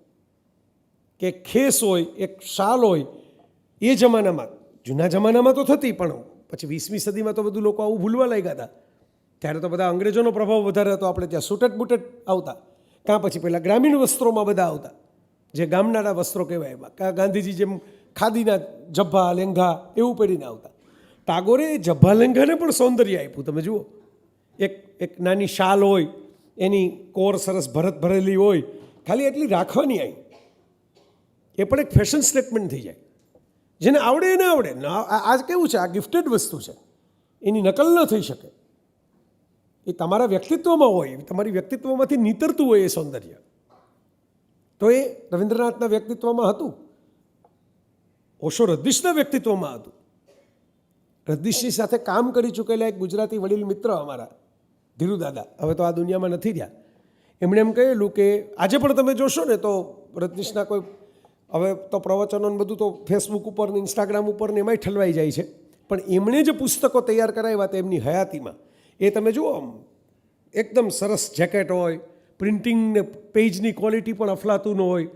કે ખેસ હોય, એક શાલ હોય. એ જમાનામાં, જૂના જમાનામાં તો થતી, પણ પછી 20મી સદીમાં તો બધું લોકો આવું ભૂલવા લાગ્યા હતા. ત્યારે તો બધા અંગ્રેજોનો પ્રભાવ વધારે હતો. આપણે ત્યાં સૂટેટ બુટેટ આવતા, કાં પછી પહેલાં ગ્રામીણ વસ્ત્રોમાં બધા આવતા, જે ગામડાના વસ્ત્રો કહેવાય. એમાં કાં ગાંધીજી જેમ ખાદીના જબ્ભા લેંઘા એવું પહેરીને આવતા. ટાગોરે એ જબ્ભા લેંઘાને પણ સૌંદર્ય આપ્યું. તમે જુઓ, એક નાની શાલ હોય, એની કોર સરસ ભરત ભરેલી હોય, ખાલી એટલી રાખવાની આવી, એ પણ એક ફેશન સ્ટેટમેન્ટ થઈ જાય. જેને આવડે એને આવડે. આજ કેવું છે, આ ગિફ્ટેડ વસ્તુ છે, એની નકલ ન થઈ શકે. એ તમારા વ્યક્તિત્વમાં હોય, તમારી વ્યક્તિત્વમાંથી નીતરતું હોય એ સૌંદર્ય. તો એ રવિન્દ્રનાથના વ્યક્તિત્વમાં હતું, ઓશો રજનીશના વ્યક્તિત્વમાં હતું. રજનીશની સાથે કામ કરી ચૂકેલા એક ગુજરાતી વડીલ મિત્ર અમારા ધીરુદાદા, હવે તો આ દુનિયામાં નથી રહ્યા, એમણે એમ કહેલું કે આજે પણ તમે જોશો ને તો રજનીશના કોઈ, હવે તો પ્રવચનો બધું તો ફેસબુક ઉપર ને ઇન્સ્ટાગ્રામ ઉપર ને એમાંય ઠલવાઈ જાય છે, પણ એમણે જે પુસ્તકો તૈયાર કરાવ્યા હતા એમની હયાતીમાં, એ તમે જુઓ, એકદમ સરસ જેકેટ હોય, પ્રિન્ટિંગ ને પેજની ક્વોલિટી પણ અફલાતું ન હોય,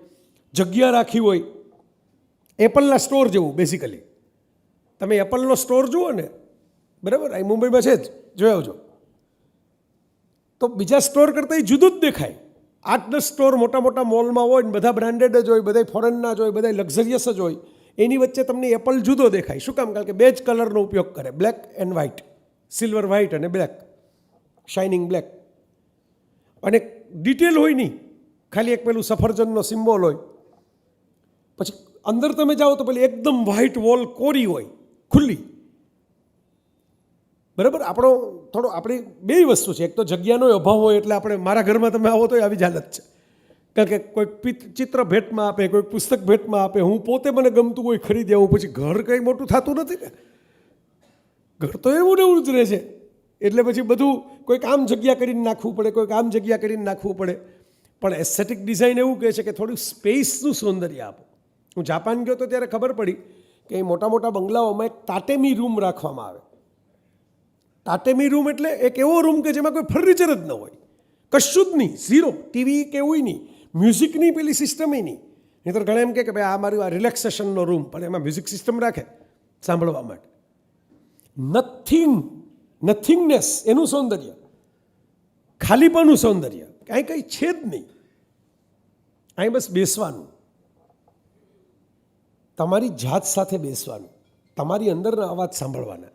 જગ્યા રાખી હોય, એપલના સ્ટોર જેવું બેઝિકલી. તમે એપલનો સ્ટોર જુઓ ને, બરાબર, અહીં મુંબઈમાં છે જ, જોઈ આવજો, તો બીજા સ્ટોર કરતાં એ જુદું જ દેખાય. 8-10 સ્ટોર મોટા મોટા મોલમાં હોય ને બધા બ્રાન્ડેડ જ હોય, બધા ફોરેનના જ હોય, બધા લક્ઝરિયસ જ હોય, એની વચ્ચે તમને એપલ જુદો દેખાય. શું કામ? કારણ કે 2 જ કલરનો ઉપયોગ કરે, black and white, silver white અને બ્લેક, શાઇનિંગ બ્લેક. અને ડિટેલ હોય નહીં, ખાલી એક પેલું સફરજનનો સિમ્બોલ હોય. પછી અંદર તમે જાઓ તો પેલી એકદમ વ્હાઇટ વોલ કોરી હોય, ખુલ્લી. બરાબર, આપણો થોડો, આપણી 2 વસ્તુ છે. એક તો જગ્યાનો અભાવ હોય, એટલે આપણે, મારા ઘરમાં તમે આવો તો આવી જ હાલત છે. કારણ કે કોઈક ચિત્ર ભેટમાં આપે, કોઈક પુસ્તક ભેટમાં આપે, હું પોતે મને ગમતું કોઈ ખરીદી આવું, પછી ઘર કંઈ મોટું થતું નથી ને, ઘર તો એવું ને એવું જ રહે છે. એટલે પછી બધું કોઈક આમ જગ્યા કરીને નાખવું પડે, કોઈક આમ જગ્યા કરીને નાખવું પડે. પણ એસ્થેટિક ડિઝાઇન એવું કહે છે કે થોડું સ્પેસનું સૌંદર્ય આપો. હું જાપાન ગયો તો ત્યારે ખબર પડી કે મોટા મોટા બંગલાઓમાં એક તાટેમી રૂમ રાખવામાં આવે. તાટેમી રૂમ એટલે એક એવો રૂમ કે જેમાં કોઈ ફર્નિચર જ ન હોય, કશું જ નહીં, ઝીરો, ટીવી કે એવું નહીં, મ્યુઝિકની પેલી સિસ્ટમ નહીં. નહીં તો ઘણા એમ કે ભાઈ આ મારું આ રિલેક્સેશનનો રૂમ, પણ એમાં મ્યુઝિક સિસ્ટમ રાખે સાંભળવા માટે. નથિંગનેસ એનું સૌંદર્ય, ખાલીપણનું સૌંદર્ય, કાંઈ કંઈ છે જ નહીં, અહીં બસ બેસવાનું. તમારી જાત સાથે બેસવાનું, તમારી અંદરના અવાજ સાંભળવાના.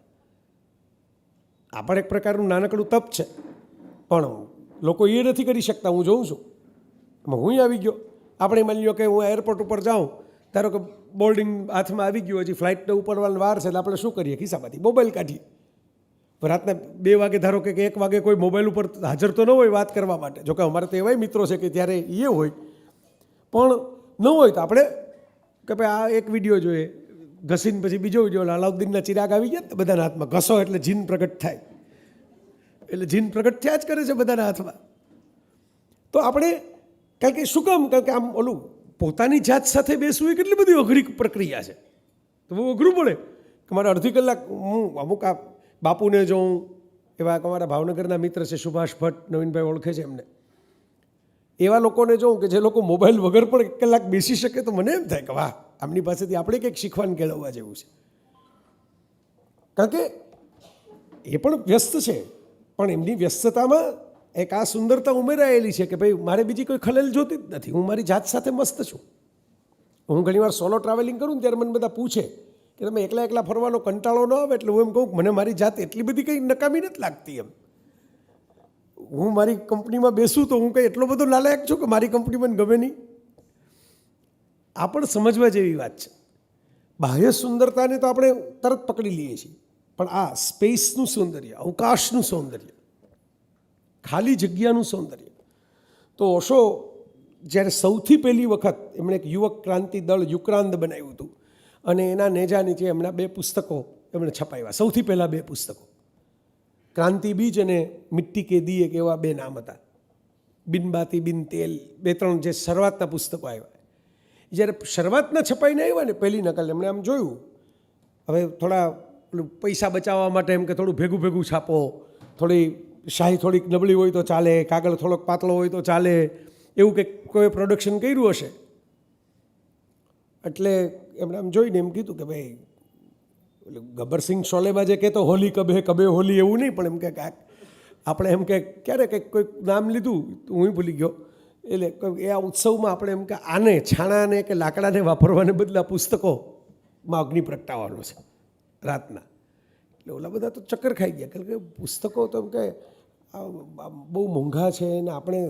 આ પણ એક પ્રકારનું નાનકડું તપ છે, પણ લોકો એ નથી કરી શકતા. હું જોઉં છું, હું આવી ગયો. આપણે માની લો કે હું એરપોર્ટ ઉપર જાઉં, ધારો કે બોર્ડિંગ હાથમાં આવી ગયું, હજી ફ્લાઇટને ઉપડવાની વાર છે, એટલે આપણે શું કરીએ? ખિસ્સામાંથી મોબાઈલ કાઢીએ. રાતના 2 વાગે ધારો કે 1 વાગે કોઈ મોબાઈલ ઉપર હાજર તો ન હોય વાત કરવા માટે. જોકે અમારે તો એવાય મિત્રો છે કે ત્યારે એ હોય, પણ ન હોય તો આપણે કે ભાઈ આ એક વિડીયો જોઈએ, ઘસીને પછી બીજો વિડીયો. અલાઉદ્દીનના ચિરાગ આવી ગયા બધાના હાથમાં, ઘસો એટલે જીન પ્રગટ થાય. એટલે જીન પ્રગટ થયા જ કરે છે બધાના હાથમાં. તો આપણે કારણ કે શું કામ? કારણ કે આમ ઓલું પોતાની જાત સાથે બેસવું એ કેટલી બધી અઘરી પ્રક્રિયા છે. તો બહુ અઘરું પડે કે મારે અડધી કલાક હું અમુક આ બાપુને જોઉં, એવા અમારા ભાવનગરના મિત્ર છે સુભાષ ભટ્ટ, નવીનભાઈ ઓળખે છે એમને. એવા લોકોને જોઉં કે જે લોકો મોબાઈલ વગર પણ 1 કલાક બેસી શકે, તો મને એમ થાય કે વાહ, આમની પાસેથી આપણે કંઈક શીખવાનું કેળવવા જેવું છે. કારણ કે એ પણ વ્યસ્ત છે, પણ એમની વ્યસ્તતામાં એક આ સુંદરતા ઉમેરાયેલી છે કે ભાઈ મારે બીજી કોઈ ખલેલ જોતી જ નથી. હું મારી જાત સાથે મસ્ત છું. હું ઘણીવાર સોલો ટ્રાવેલિંગ કરું ને ત્યારે મને બધા પૂછે કે તમે એકલા ફરવાનો કંટાળો ન આવે? એટલે હું એમ કહું કે મને મારી જાત એટલી બધી કંઈ નકામી નથી લાગતી. એમ હું મારી કંપનીમાં બેસું તો હું કંઈ એટલો બધો નાલાયક છું કે મારી કંપની મને ગમે નહીં? આ પણ સમજવા જેવી વાત છે. બાહ્ય સુંદરતાને તો આપણે તરત પકડી લઈએ છીએ, પણ આ સ્પેસનું સૌંદર્ય, અવકાશનું સૌંદર્ય, ખાલી જગ્યાનું સૌંદર્ય. તો ઓશો જ્યારે સૌથી પહેલી વખત એમણે એક યુવક ક્રાંતિ દળ યુક્રાંદ બનાવ્યું હતું, અને એના નેજા નીચે એમના 2 પુસ્તકો એમણે છપાવ્યા. સૌથી પહેલાં 2 પુસ્તકો, ક્રાંતિ બીજ અને મિટ્ટી કે દી, એક એવા 2 નામ હતા. બિન બાતી બિન તેલ, 2-3 જે શરૂઆતના પુસ્તકો આવ્યા. જ્યારે શરૂઆતના છપાઈને આવ્યા ને પહેલી નકલ, એમણે આમ જોયું હવે થોડા પૈસા બચાવવા માટે એમ કે થોડું ભેગું છાપો, થોડી શાહી થોડીક નબળી હોય તો ચાલે, કાગળ થોડોક પાતળો હોય તો ચાલે, એવું કે કોઈ પ્રોડક્શન કર્યું હશે. એટલે એમણે આમ જોઈને એમ કીધું કે ભાઈ ગબ્બરસિંહ શોલેમાં જે કહેતો હોલી કબે કબે હોલી, એવું નહીં, પણ એમ કે આપણે એમ કે ક્યારે કંઈક કોઈક નામ લીધું, હું ભૂલી ગયો. એટલે એ આ ઉત્સવમાં આપણે એમ કે આને છાણાને કે લાકડાને વાપરવાને બદલે પુસ્તકોમાં અગ્નિ પ્રગટાવવાનો છે રાતના. એટલે ઓલા બધા તો ચક્કર ખાઈ ગયા, કારણ કે પુસ્તકો તો એમ કે બહુ મોંઘા છે ને આપણે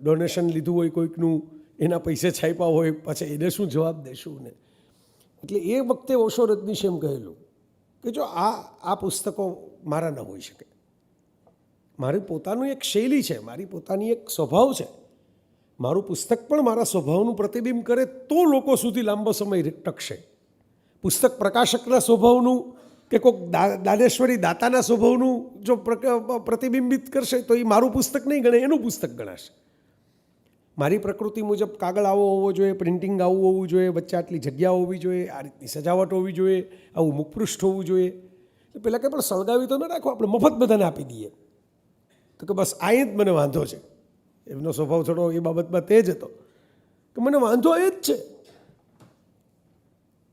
ડોનેશન લીધું હોય કોઈકનું, એના પૈસે છાપ્યા હોય, પછી એને શું જવાબ દેશું ને. એટલે એ વખતે ઓશો રજનીશે એમ કહેલું કે જો આ પુસ્તકો મારા ન હોઈ શકે. મારી પોતાનું એક શૈલી છે, મારી પોતાની એક સ્વભાવ છે. મારું પુસ્તક પણ મારા સ્વભાવનું પ્રતિબિંબ કરે તો લોકો સુધી લાંબો સમય ટકશે. પુસ્તક પ્રકાશકના સ્વભાવનું કે કોઈક દાનેશ્વરી દાતાના સ્વભાવનું જો પ્રતિબિંબિત કરશે તો એ મારું પુસ્તક નહીં ગણે, એનું પુસ્તક ગણાશે. મારી પ્રકૃતિ મુજબ કાગળ આવો હોવો જોઈએ, પ્રિન્ટિંગ આવું હોવું જોઈએ, વચ્ચે આટલી જગ્યા હોવી જોઈએ, આ રીતની સજાવટ હોવી જોઈએ, આવું મુખપૃષ્ઠ હોવું જોઈએ. પહેલાં કંઈ પણ સળગાવી તો ન રાખો, આપણે મફત બધાને આપી દઈએ. તો કે બસ આ જ મને વાંધો છે. એમનો સ્વભાવ થોડો એ બાબતમાં તેજ હતો કે મને વાંધો એ જ છે,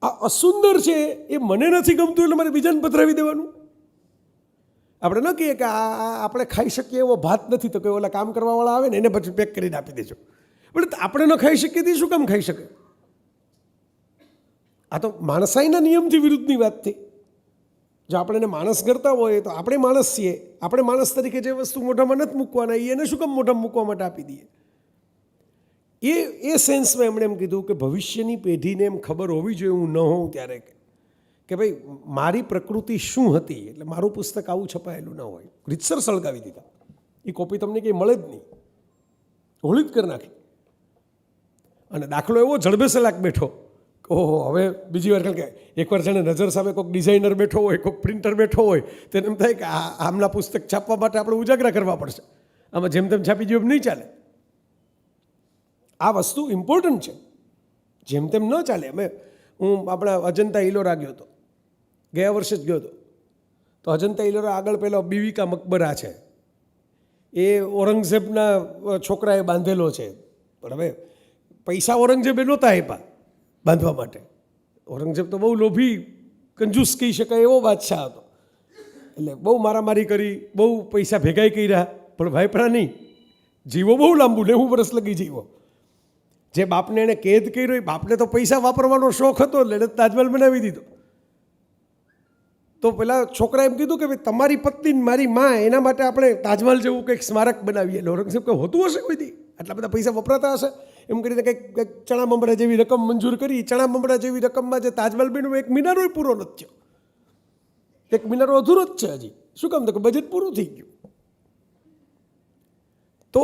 આ અસુંદર છે, એ મને નથી ગમતું એટલે મારે બીજાને પધરાવી દેવાનું. આપણે ન કહીએ કે આ આપણે ખાઈ શકીએ એવો ભાત નથી, તો કે ઓલા કામ કરવાવાળા આવે ને એને પછી પેક કરીને આપી દેજો. પણ આપણે ન ખાઈ શકીએ તો શું કામ ખાઈ શકે? આ તો માણસાઈના નિયમથી વિરુદ્ધની વાત થઈ. જો આપણે એને માણસ કરતા હોય તો આપણે માણસ છીએ, આપણે માણસ તરીકે જે વસ્તુ મોઢામાં નથી મૂકવાના એને શું કામ મોઢામાં મૂકવા માટે આપી દઈએ? એ સેન્સમાં એમણે એમ કીધું કે ભવિષ્યની પેઢીને એમ ખબર હોવી જોઈએ, હું ન હોઉં ત્યારે, કે ભાઈ મારી પ્રકૃતિ શું હતી. એટલે મારું પુસ્તક આવું છપાયેલું ન હોય, રીતસર સળગાવી દીધા. એ કોપી તમને કંઈ મળે જ નહીં, હોળી જ કરી નાખી. અને દાખલો એવો જડબે સલાક બેઠો, ઓહો હવે બીજી વાર, કારણ કે એકવાર જાણે નજર સામે કોઈક ડિઝાઇનર બેઠો હોય, કોઈક પ્રિન્ટર બેઠો હોય, તેને એમ થાય કે આમના પુસ્તક છાપવા માટે આપણે ઉજાગરા કરવા પડશે, આમાં જેમ તેમ છાપી જેમ નહીં ચાલે. આ વસ્તુ ઇમ્પોર્ટન્ટ છે, જેમ તેમ ન ચાલે. હું આપણા અજંતા ઇલોરા ગયો હતો, ગયા વર્ષે જ ગયો હતો. તો અજંતા ઇલોરા આગળ પેલો બીવિકા મકબરા છે, એ ઔરંગઝેબના છોકરાએ બાંધેલો છે. પણ હવે પૈસા ઔરંગઝેબે નહોતા આપ્યા બાંધવા માટે. ઔરંગઝેબ તો બહુ લોભી કંજૂસ કહી શકાય એવો બાદશાહ હતો. એટલે બહુ મારામારી કરી, બહુ પૈસા ભેગાઈ કર્યા, પણ ભાઈ પ્રાણી જીવો બહુ લાંબુ 90 વર્ષ લગી જીવો. જે બાપને એણે કેદ કર્યો એ બાપને તો પૈસા વાપરવાનો શોખ હતો એટલે એણે તાજમહેલ બનાવી દીધો. તો પેલા છોકરા એમ કીધું કે ભાઈ તમારી પત્ની ને મારી માં એના માટે આપણે તાજમહેલ જેવું કંઈક સ્મારક બનાવીએ. ઔરંગઝેબ કે હોતું હશે કોઈથી આટલા બધા પૈસા વપરાતા હશે એમ કરીને કંઈક ચણા મમરા જેવી રકમ મંજૂર કરી. ચણા મમરા જેવી રકમમાં જે તાજમહેલ બન્યું એક મિનારોય પૂરો નથી થયો, એક મિનારો અધૂરો જ છે હજી. શું કામ? તો કે બજેટ પૂરું થઈ ગયું. તો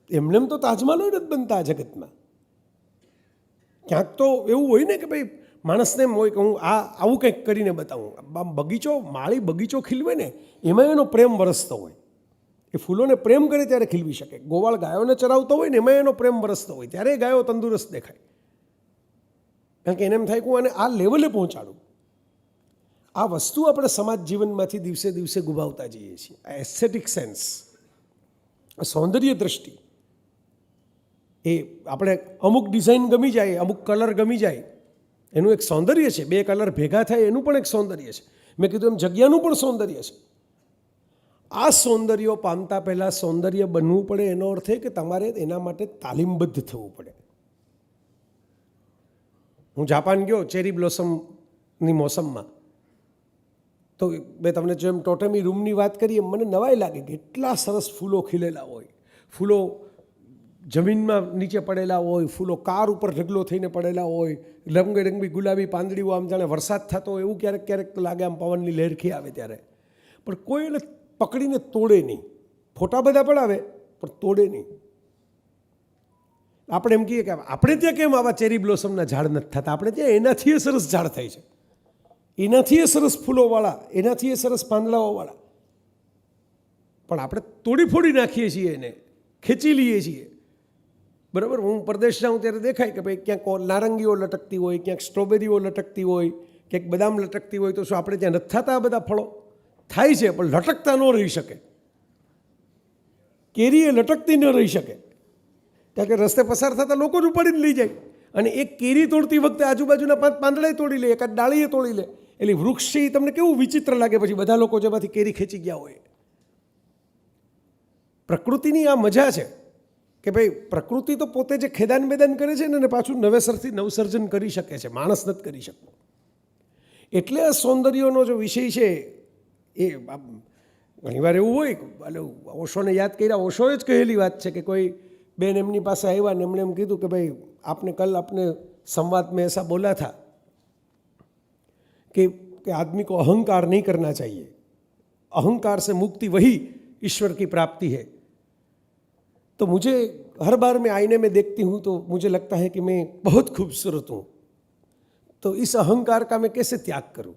એમને તો તાજમહેલ નથી બનતા આ જગતમાં. ક્યાંક તો એવું હોય ને કે ભાઈ માણસને એમ હોય કે હું આવું કંઈક કરીને બતાવું. બગીચો માળી બગીચો ખીલવે ને એમાં એનો પ્રેમ વરસતો હોય. એ ફૂલોને પ્રેમ કરે ત્યારે ખીલવી શકે. ગોવાળ ગાયોને ચરાવતો હોય ને એમાં એનો પ્રેમ વરસતો હોય ત્યારે ગાયો તંદુરસ્ત દેખાય. કારણ કે એને એમ થાય કે હું આને આ લેવલે પહોંચાડું. આ વસ્તુ આપણે સમાજ જીવનમાંથી દિવસે દિવસે ગુમાવતા જઈએ છીએ. આ એસ્થેટિક સેન્સ, સૌંદર્ય દ્રષ્ટિ, એ આપણે અમુક ડિઝાઇન ગમી જાય, અમુક કલર ગમી જાય, એનું એક સૌંદર્ય છે. બે કલર ભેગા થાય એનું પણ એક સૌંદર્ય છે. મેં કીધું એમ જગ્યાનું પણ સૌંદર્ય છે. આ સૌંદર્ય પામતા પહેલાં સૌંદર્ય બનવું પડે એનો અર્થ એ કે તમારે એના માટે તાલીમબદ્ધ થવું પડે. હું જાપાન ગયો ચેરી બ્લોસમની મોસમમાં, તો મેં તમને જેમ ટોટેમી રૂમની વાત કરી એમ મને નવાઈ લાગે કે એટલા સરસ ફૂલો ખીલેલા હોય, ફૂલો જમીનમાં નીચે પડેલા હોય, ફૂલો કાર ઉપર ઢગલો થઈને પડેલા હોય, રંગબેરંગી ગુલાબી પાંદડીઓ, આમ જાણે વરસાદ થતો હોય એવું ક્યારેક ક્યારેક તો લાગે, આમ પવનની લહેરખી આવે ત્યારે. પણ કોઈ એને પકડીને તોડે નહીં. ફોટા બધા પડાવે પણ તોડે નહીં. આપણે એમ કહીએ કે આપણે ત્યાં કેમ આવા ચેરી બ્લોસમના ઝાડ નથી થતા, આપણે ત્યાં એનાથી સરસ ઝાડ થાય છે, એનાથી સરસ ફૂલોવાળા, એનાથી સરસ પાંદડાઓવાળા. પણ આપણે તોડી ફોડી નાખીએ છીએ, એને ખેંચી લઈએ છીએ. બરાબર. હું પરદેશ જાઉં ત્યારે દેખાય કે ભાઈ ક્યાંક નારંગીઓ લટકતી હોય, ક્યાંક સ્ટ્રોબેરીઓ લટકતી હોય, ક્યાંક બદામ લટકતી હોય. તો શું આપણે ત્યાં નથી થતા આ બધા ફળો? થાય છે પણ લટકતા ન રહી શકે. કેરી એ લટકતી ન રહી શકે કારણ કે રસ્તે પસાર થતા લોકો જ ઉપાડીને લઈ જાય. અને એક કેરી તોડતી વખતે આજુબાજુના 5 પાંદડાએ તોડી લે, એકાદ ડાળીએ તોડી લે. એટલે વૃક્ષ છે એ તમને કેવું વિચિત્ર લાગે પછી બધા લોકો જેમાંથી કેરી ખેંચી ગયા હોય. પ્રકૃતિની આ મજા છે કે ભાઈ પ્રકૃતિ તો પોતે જે ખેદાન બેદાન કરે છે ને પાછું નવેસરથી નવસર્જન કરી શકે છે, માણસ નથી કરી શકતો. એટલે આ સૌંદર્યનો જો વિષય છે એ ઘણીવાર એવું હોય. એટલે ઓશોને યાદ કર્યા, ઓશોએ જ કહેલી વાત છે કે કોઈ બેન એમની પાસે આવ્યા ને એમણે એમ કીધું કે ભાઈ आपने कल अपने संवाद में ऐसा बोला था कि आदमी को अहंकार नहीं करना चाहिए, अहंकार से मुक्ति वही ईश्वर की प्राप्ति है. तो मुझे हर बार मैं आईने में देखती हूँ तो मुझे लगता है कि मैं बहुत खूबसूरत हूँ, तो इस अहंकार का मैं कैसे त्याग करूँ.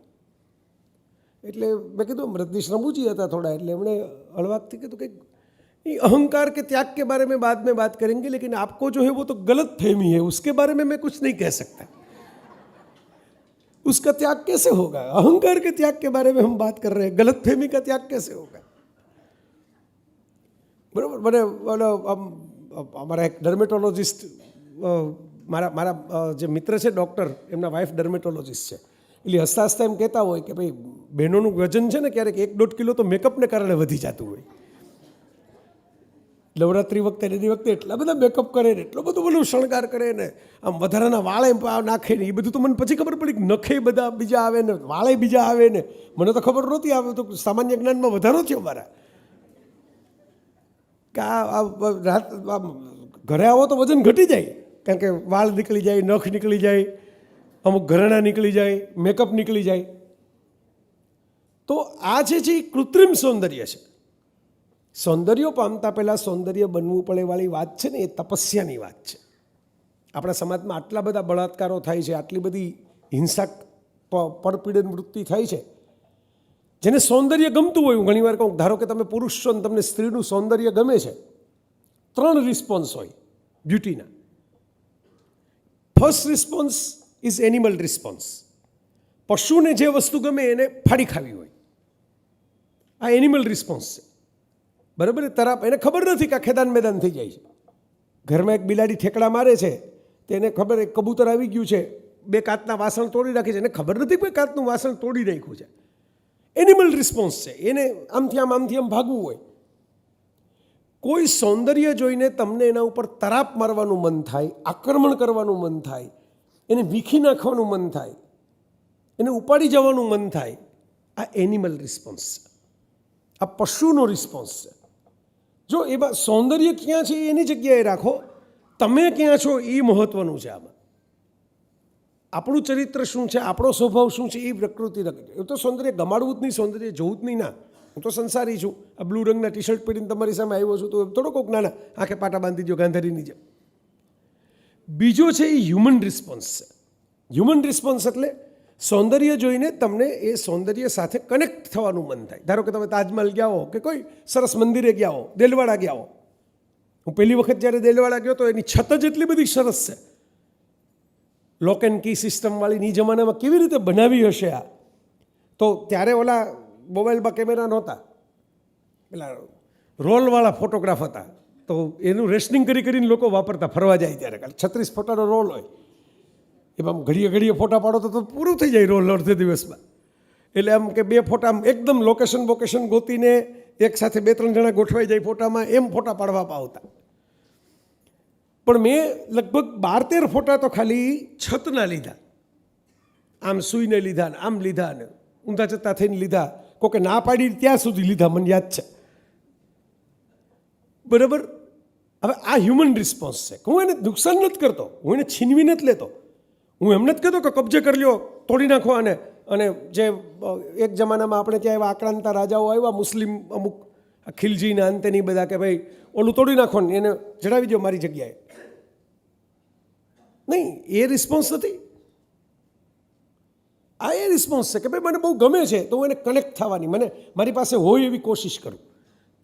એટલે મેં કીધું રજનીશ રમૂજી હતા થોડા, એટલે એમણે હળવાકથી કીધું કે अहंकार के त्याग के बारे में बाद में बात करेंगे, लेकिन आपको जो है वो तो गलत फहमी है, उसके बारे में मैं कुछ नहीं कह सकता. उसका त्याग कैसे होगा? अहंकार के त्याग के बारे में हम बात कर रहे हैं, गलत फहमी का त्याग कैसे होगा? बराबर. मैंने हमारा एक डर्मेटोलॉजिस्ट, મારા જે મિત્ર છે ડૉક્ટર, એમના વાઇફ ડર્મેટોલોજીસ્ટ છે. એટલે હસતા હસતા એમ કહેતા હોય કે ભાઈ બહેનોનું વજન છે ને ક્યારેક 1-1.5 કિલો તો મેકઅપને કારણે વધી જતું હોય. નવરાત્રિ વખતે એની વખતે એટલા બધા મેકઅપ કરે ને, એટલો બધો બધું શણગાર કરે ને, આમ વધારાના વાળે નાખે ને, એ બધું તો મને પછી ખબર પડી કે નખે બધા બીજા આવે ને, વાળે બીજા આવે ને, મને તો ખબર નહોતી. આવે તો સામાન્ય જ્ઞાનમાં વધારો થયો મારા કે આ રાત ઘરે આવો તો વજન ઘટી જાય, કારણ કે વાળ નીકળી જાય, નખ નીકળી જાય, અમુક ઘરેણાં નીકળી જાય, મેકઅપ નીકળી જાય. તો આ જે છે એ કૃત્રિમ સૌંદર્ય છે. સૌંદર્ય પામતા પહેલાં સૌંદર્ય બનવું પડે વાળી વાત છે ને, એ તપસ્યાની વાત છે. આપણા સમાજમાં આટલા બધા બળાત્કારો થાય છે, આટલી બધી હિંસક પરપીડન વૃત્તિ થાય છે. જેને સૌંદર્ય ગમતું હોય, હું ઘણીવાર કહું, ધારો કે તમે પુરુષ છો ને તમને સ્ત્રીનું સૌંદર્ય ગમે છે, 3 રિસ્પોન્સ હોય બ્યુટીના. First response is animal response. પશુને જે વસ્તુ ગમે એને ફાડી ખાવી હોય, આ એનિમલ રિસ્પોન્સ છે. બરાબર. તરાપ, એને ખબર નથી કે આ ખેદાન મેદાન થઈ જાય છે. ઘરમાં એક બિલાડી ઠેકડા મારે છે, તો એને ખબર એક કબૂતર આવી ગયું છે, 2 કાચના વાસણ તોડી નાખે છે, એને ખબર નથી કે કાચનું વાસણ તોડી નાખ્યું છે. એનિમલ રિસ્પોન્સ છે, એને આમથી આમ ભાગવું હોય. કોઈ સૌંદર્ય જોઈને તમને એના ઉપર તરાપ મારવાનું મન થાય, આક્રમણ કરવાનું મન થાય, એને વીખી નાખવાનું મન થાય, એને ઉપાડી જવાનું મન થાય. આ એનિમલ રિસ્પોન્સ છે, આ પશુનો રિસ્પોન્સ છે. જો એમાં સૌંદર્ય ક્યાં છે એની જગ્યાએ રાખો, તમે ક્યાં છો એ મહત્ત્વનું છે. આમાં આપણું ચરિત્ર શું છે, આપણો સ્વભાવ શું છે એ પ્રકૃતિ નક્કી. એ તો સૌંદર્ય ગમાડવું જ નહીં, સૌંદર્ય જોવું જ નહીં. ના, હું તો સંસારી છું. આ બ્લુ રંગના ટી શર્ટ પહેરીને તમારી સામે આવ્યો છું તો થોડો કોક નાના આંખે પાટા બાંધી દો ગાંધારીની જેમ. બીજો છે એ હ્યુમન રિસ્પોન્સ છે. હ્યુમન રિસ્પોન્સ એટલે સૌંદર્ય જોઈને તમને એ સૌંદર્ય સાથે કનેક્ટ થવાનું મન થાય. ધારો કે તમે તાજમહલ ગયા હો કે કોઈ સરસ મંદિરે ગયા હો, દેલવાડા ગયા હો. હું પહેલી વખત જ્યારે દેલવાડા ગયો તો એની છત જ એટલી બધી સરસ છે. લોક એન્ડ કી સિસ્ટમવાળીની જમાનામાં કેવી રીતે બનાવી હશે આ. તો ત્યારે ઓલા મોબાઈલમાં કેમેરા નહોતા, પેલા રોલવાળા ફોટોગ્રાફ હતા. તો એનું રેશનિંગ કરીને લોકો વાપરતા ફરવા જાય ત્યારે. 36 ફોટાનો રોલ હોય, એમાં ઘડીએ ઘડીએ ફોટા પાડો તો પૂરું થઈ જાય રોલ અડધે દિવસમાં. એટલે આમ કે 2 ફોટા એકદમ લોકેશન ગોતીને એક સાથે 2-3 જણા ગોઠવાઈ જાય ફોટામાં, એમ ફોટા પાડવા આવતા. પણ મેં લગભગ 12-13 ફોટા તો ખાલી છતના લીધા. આમ સૂઈને લીધા, ને આમ લીધા, ને ઊંધા જતા થઈને લીધા. કોકે ના પાડી ત્યાં સુધી લીધા, મને યાદ છે. બરાબર. હવે આ હ્યુમન રિસ્પોન્સ છે. હું એને નુકસાન નથી કરતો, હું એને છીનવી નથી લેતો. હું એમ નથી કહેતો કે કબજે કરી લ્યો, તોડી નાખો આને. અને જે એક જમાનામાં આપણે ત્યાં એવા આક્રાંતા રાજાઓ આવ્યા, મુસ્લિમ અમુક ખિલજીના અંતેની બધા, કે ભાઈ ઓલું તોડી નાખો ને એને જડાવી દો મારી જગ્યાએ. નહીં, એ રિસ્પોન્સ નથી. આ એ રિસ્પોન્સ છે કે ભાઈ મને બહુ ગમે છે તો હું એને કનેક્ટ થવાની, મને મારી પાસે હોય એવી કોશિશ કરું.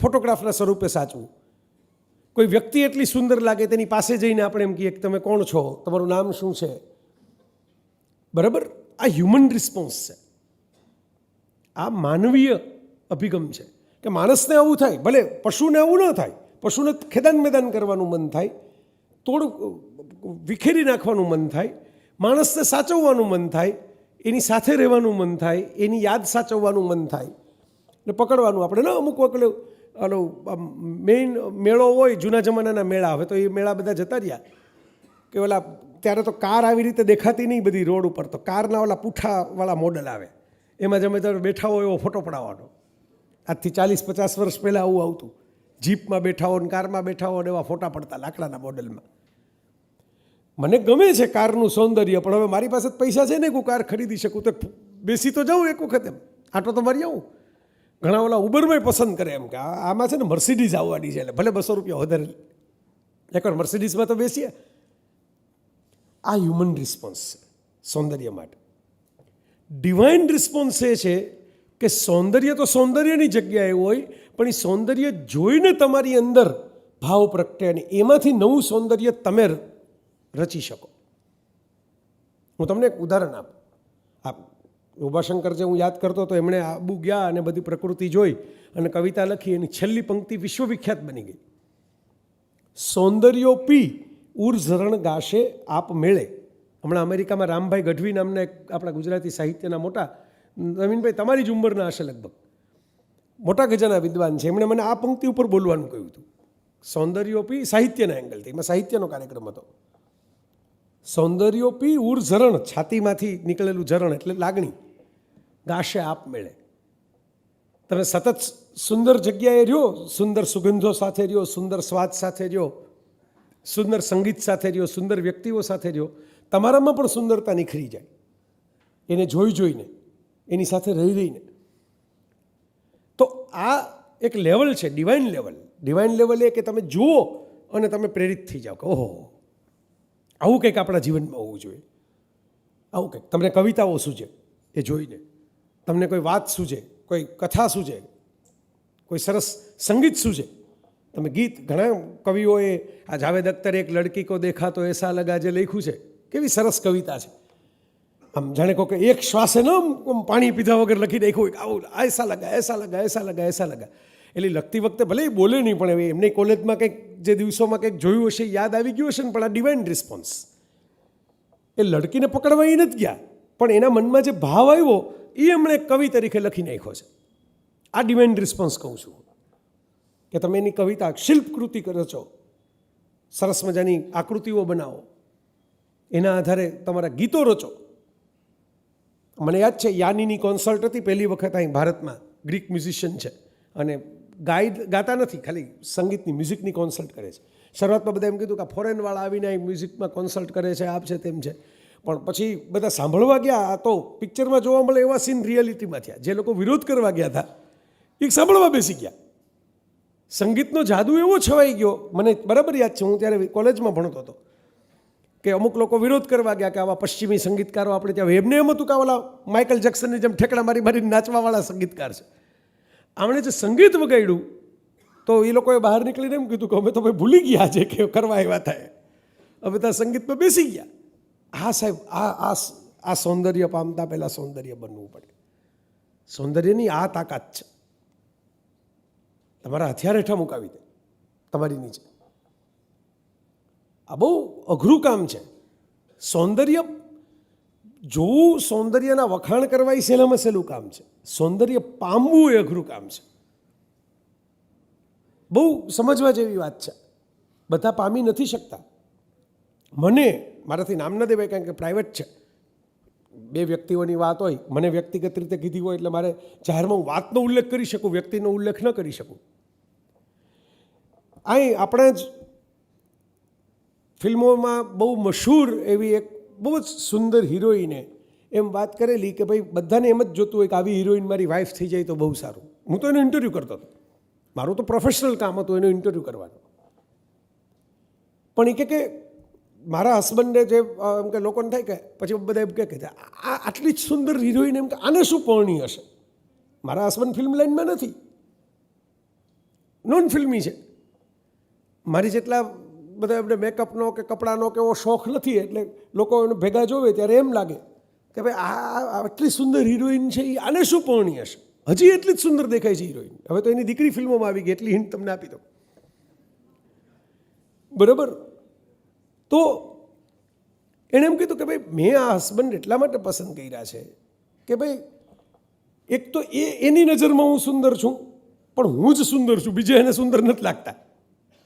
ફોટોગ્રાફના સ્વરૂપે સાચવું. કોઈ વ્યક્તિ એટલી સુંદર લાગે તેની પાસે જઈને આપણે એમ કહીએ કે તમે કોણ છો, તમારું નામ શું છે. બરાબર. આ હ્યુમન રિસ્પોન્સ છે. આ માનવીય અભિગમ છે કે માણસને આવું થાય. ભલે પશુને આવું ન થાય, પશુને ખેદાન મેદાન કરવાનું મન થાય, થોડુંક વિખેરી નાખવાનું મન થાય. માણસને સાચવવાનું મન થાય, એની સાથે રહેવાનું મન થાય, એની યાદ સાચવવાનું મન થાય, ને પકડવાનું. આપણે ન અમુક વખત ઓલો મેઇન મેળો હોય, જૂના જમાનાના મેળા, હવે તો એ મેળા બધા જતા રહ્યા. કે ઓલા ત્યારે તો કાર આવી રીતે દેખાતી નહીં બધી રોડ ઉપર, તો કારના ઓલા પૂઠાવાળા મોડલ આવે, એમાં જ અમે તો બેઠા હોય એવો ફોટો પડાવવાનો. આજથી 40-50 વર્ષ પહેલાં આવું આવતું. જીપમાં બેઠા હો ને કારમાં બેઠા હો ને એવા ફોટા પડતા લાકડાના મોડલમાં. મને ગમે છે કારનું સૌંદર્ય, પણ હવે મારી પાસે પૈસા છે ને હું કાર ખરીદી શકું તો બેસી તો જાઉં એક વખત, એમ આટો તો મારી આવું. ઘણા ઓલા ઉબરમાં પસંદ કરે એમ કે આમાં છે ને મર્સિડીઝ આવવાની છે, એટલે ભલે 200 રૂપિયા વધારે એકવાર મર્સિડીઝમાં તો બેસીએ. આ હ્યુમન રિસ્પોન્સ છે સૌંદર્ય માટે. ડિવાઇન રિસ્પોન્સ એ છે કે સૌંદર્ય તો સૌંદર્યની જગ્યાએ હોય, પણ એ સૌંદર્ય જોઈને તમારી અંદર ભાવ પ્રગટે અને એમાંથી નવું સૌંદર્ય તમે રચી શકો. હું તમને એક ઉદાહરણ આપું. આપ ઉભાશંકર જે હું યાદ કરતો તો એમણે આબુ ગયા અને બધી પ્રકૃતિ જોઈ અને કવિતા લખી. એની છેલ્લી પંક્તિ વિશ્વવિખ્યાત બની ગઈ. સૌંદર્યો પી ઉર ઝરણ ગાશે આપ મેળે. હમણાં અમેરિકામાં રામભાઈ ગઢવી નામના એક આપણા ગુજરાતી સાહિત્યના મોટા, નવીનભાઈ તમારી જ ઉંમરના હશે લગભગ, મોટા ગજાના વિદ્વાન છે. એમણે મને આ પંક્તિ ઉપર બોલવાનું કહ્યું હતું. સૌંદર્યો પી, સાહિત્યના એંગલથી, એમાં સાહિત્યનો કાર્યક્રમ હતો. સૌંદર્યો પી ઉર ઝરણ, છાતીમાંથી નીકળેલું ઝરણ એટલે લાગણી, ગાશે આપ મેળે. તમે સતત સુંદર જગ્યાએ રહ્યો, સુંદર સુગંધો સાથે રહ્યો, સુંદર સ્વાદ સાથે રહ્યો, સુંદર સંગીત સાથે રહ્યો, સુંદર વ્યક્તિઓ સાથે રહ્યો, તમારામાં પણ સુંદરતા નિખરી જાય. એને જોઈને, એની સાથે રહીને. તો આ એક લેવલ છે, ડિવાઇન લેવલ. ડિવાઇન લેવલ એ કે તમે જુઓ અને તમે પ્રેરિત થઈ જાઓ કે ઓહો, આવું કંઈક આપણા જીવનમાં હોવું જોઈએ. આવું કંઈક તમને કવિતાઓ સૂજે એ જોઈને, તમને કોઈ વાત સૂજે, કોઈ કથા સૂજે, કોઈ સરસ સંગીત સૂજે. તમે ગીત, ઘણા કવિઓએ, આ જાવેદ અખ્તરે એક લડકી કો દેખા તો એસા લગા જે લખ્યું છે, કેવી સરસ કવિતા છે. આમ જાણે કહો કે એક શ્વાસે ન પાણી પીધા વગર લખી નાખ્યું, આવું એસા લગા એસા લગા એસા લગા એસા લગા. એટલે લખતી વખતે ભલે એ બોલે નહીં, પણ એમની કોલેજમાં કંઈક જે દિવસોમાં કંઈક જોયું હશે, યાદ આવી ગયું હશે ને. પણ આ ડિવાઇન રિસ્પોન્સ, એ લડકીને પકડવા એ નથી ગયા, પણ એના મનમાં જે ભાવ આવ્યો એ એમણે કવિ તરીકે લખી નાખ્યો છે. આ ડિવાઇન રિસ્પોન્સ કહું છું કે તમે એની કવિતા શિલ્પકૃતિ રચો, સરસ મજાની આકૃતિઓ બનાવો, એના આધારે તમારા ગીતો રચો. મને યાદ છે યાનીની કોન્સર્ટ હતી પહેલી વખત અહીં ભારતમાં. ગ્રીક મ્યુઝિશિયન છે અને ગાતા નથી, ખાલી સંગીતની મ્યુઝિકની કોન્સર્ટ કરે છે. શરૂઆતમાં બધા એમ કીધું કે ફોરેનવાળા આવીને અહીં મ્યુઝિકમાં કોન્સર્ટ કરે છે, આપ છે તેમ છે. પણ પછી બધા સાંભળવા ગયા. આ તો પિક્ચરમાં જોવા મળે એવા સીન રિયાલિટીમાં થયા. જે લોકો વિરોધ કરવા ગયા હતા એ સાંભળવા બેસી ગયા. સંગીતનો જાદુ એવો છવાઈ ગયો. મને બરાબર યાદ છે, હું ત્યારે કોલેજમાં ભણતો હતો, કે અમુક લોકો વિરોધ કરવા ગયા કે આવા પશ્ચિમી સંગીતકારો આપણે ત્યાં. એમને એમ હતું કે ઓલા માઇકલ જેક્સનની જેમ ઠેકડા મારી મારીને નાચવાવાળા સંગીતકાર છે. આમણે જે સંગીત વગાડ્યું તો એ લોકોએ બહાર નીકળીને એમ કીધું કે અમે તો ભાઈ ભૂલી ગયા છે કે કરવા એવા થાય, હવે ત્યાં સંગીતમાં બેસી ગયા. હા સાહેબ, આ સૌંદર્ય પામતા પહેલાં સૌંદર્ય બનવું પડે. સૌંદર્યની આ તાકાત છે, તમારા હથિયાર હેઠા મુકાવી દે તમારી નીચે. આ બહુ અઘરું કામ છે. સૌંદર્ય જોવું, સૌંદર્યના વખાણ કરવા એ સહેલામાં સહેલું કામ છે. સૌંદર્ય પામવું એ અઘરું કામ છે. બહુ સમજવા જેવી વાત છે. બધા પામી નથી શકતા. મને, મારાથી નામ ન દેવાય કારણ કે પ્રાઇવેટ છે, બે વ્યક્તિઓની વાત હોય, મને વ્યક્તિગત રીતે કીધી હોય એટલે મારે જાહેરમાં હું વાતનો ઉલ્લેખ કરી શકું, વ્યક્તિનો ઉલ્લેખ ન કરી શકું. અહીં આપણા જ ફિલ્મોમાં બહુ મશહૂર એવી એક બહુ જ સુંદર હિરોઈને એમ વાત કરેલી કે ભાઈ બધાને એમ જ જોતું હોય કે આવી હિરોઈન મારી વાઈફ થઈ જાય તો બહુ સારું. હું તો એનો ઇન્ટરવ્યૂ કરતો હતો, મારું તો પ્રોફેશનલ કામ હતું એનો ઇન્ટરવ્યૂ કરવાનું. પણ એ કે મારા હસબન્ડે જે એમ કે લોકોને થાય કે પછી બધા એમ કે આ આટલી જ સુંદર હિરોઈન એમ કે આને શું પરણી હશે. મારા હસબન્ડ ફિલ્મ લાઇનમાં નથી, નોન ફિલ્મી છે. મારી જેટલા બધા એમને મેકઅપનો કે કપડાનો કે એવો શોખ નથી, એટલે લોકો એને ભેગા જોવે ત્યારે એમ લાગે કે ભાઈ આ આટલી સુંદર હિરોઈન છે એ આને શું પરણી હશે. હજી એટલી જ સુંદર દેખાય છે હિરોઈન. હવે તો એની દીકરી ફિલ્મોમાં આવી ગઈ, એટલી હિન્ટ તમને આપી દો. બરાબર. તો એણે એમ કીધું કે ભાઈ મેં આ હસબન્ડ એટલા માટે પસંદ કર્યા છે કે ભાઈ એક તો એની નજરમાં હું સુંદર છું, પણ હું જ સુંદર છું, બીજા એને સુંદર નથી લાગતા.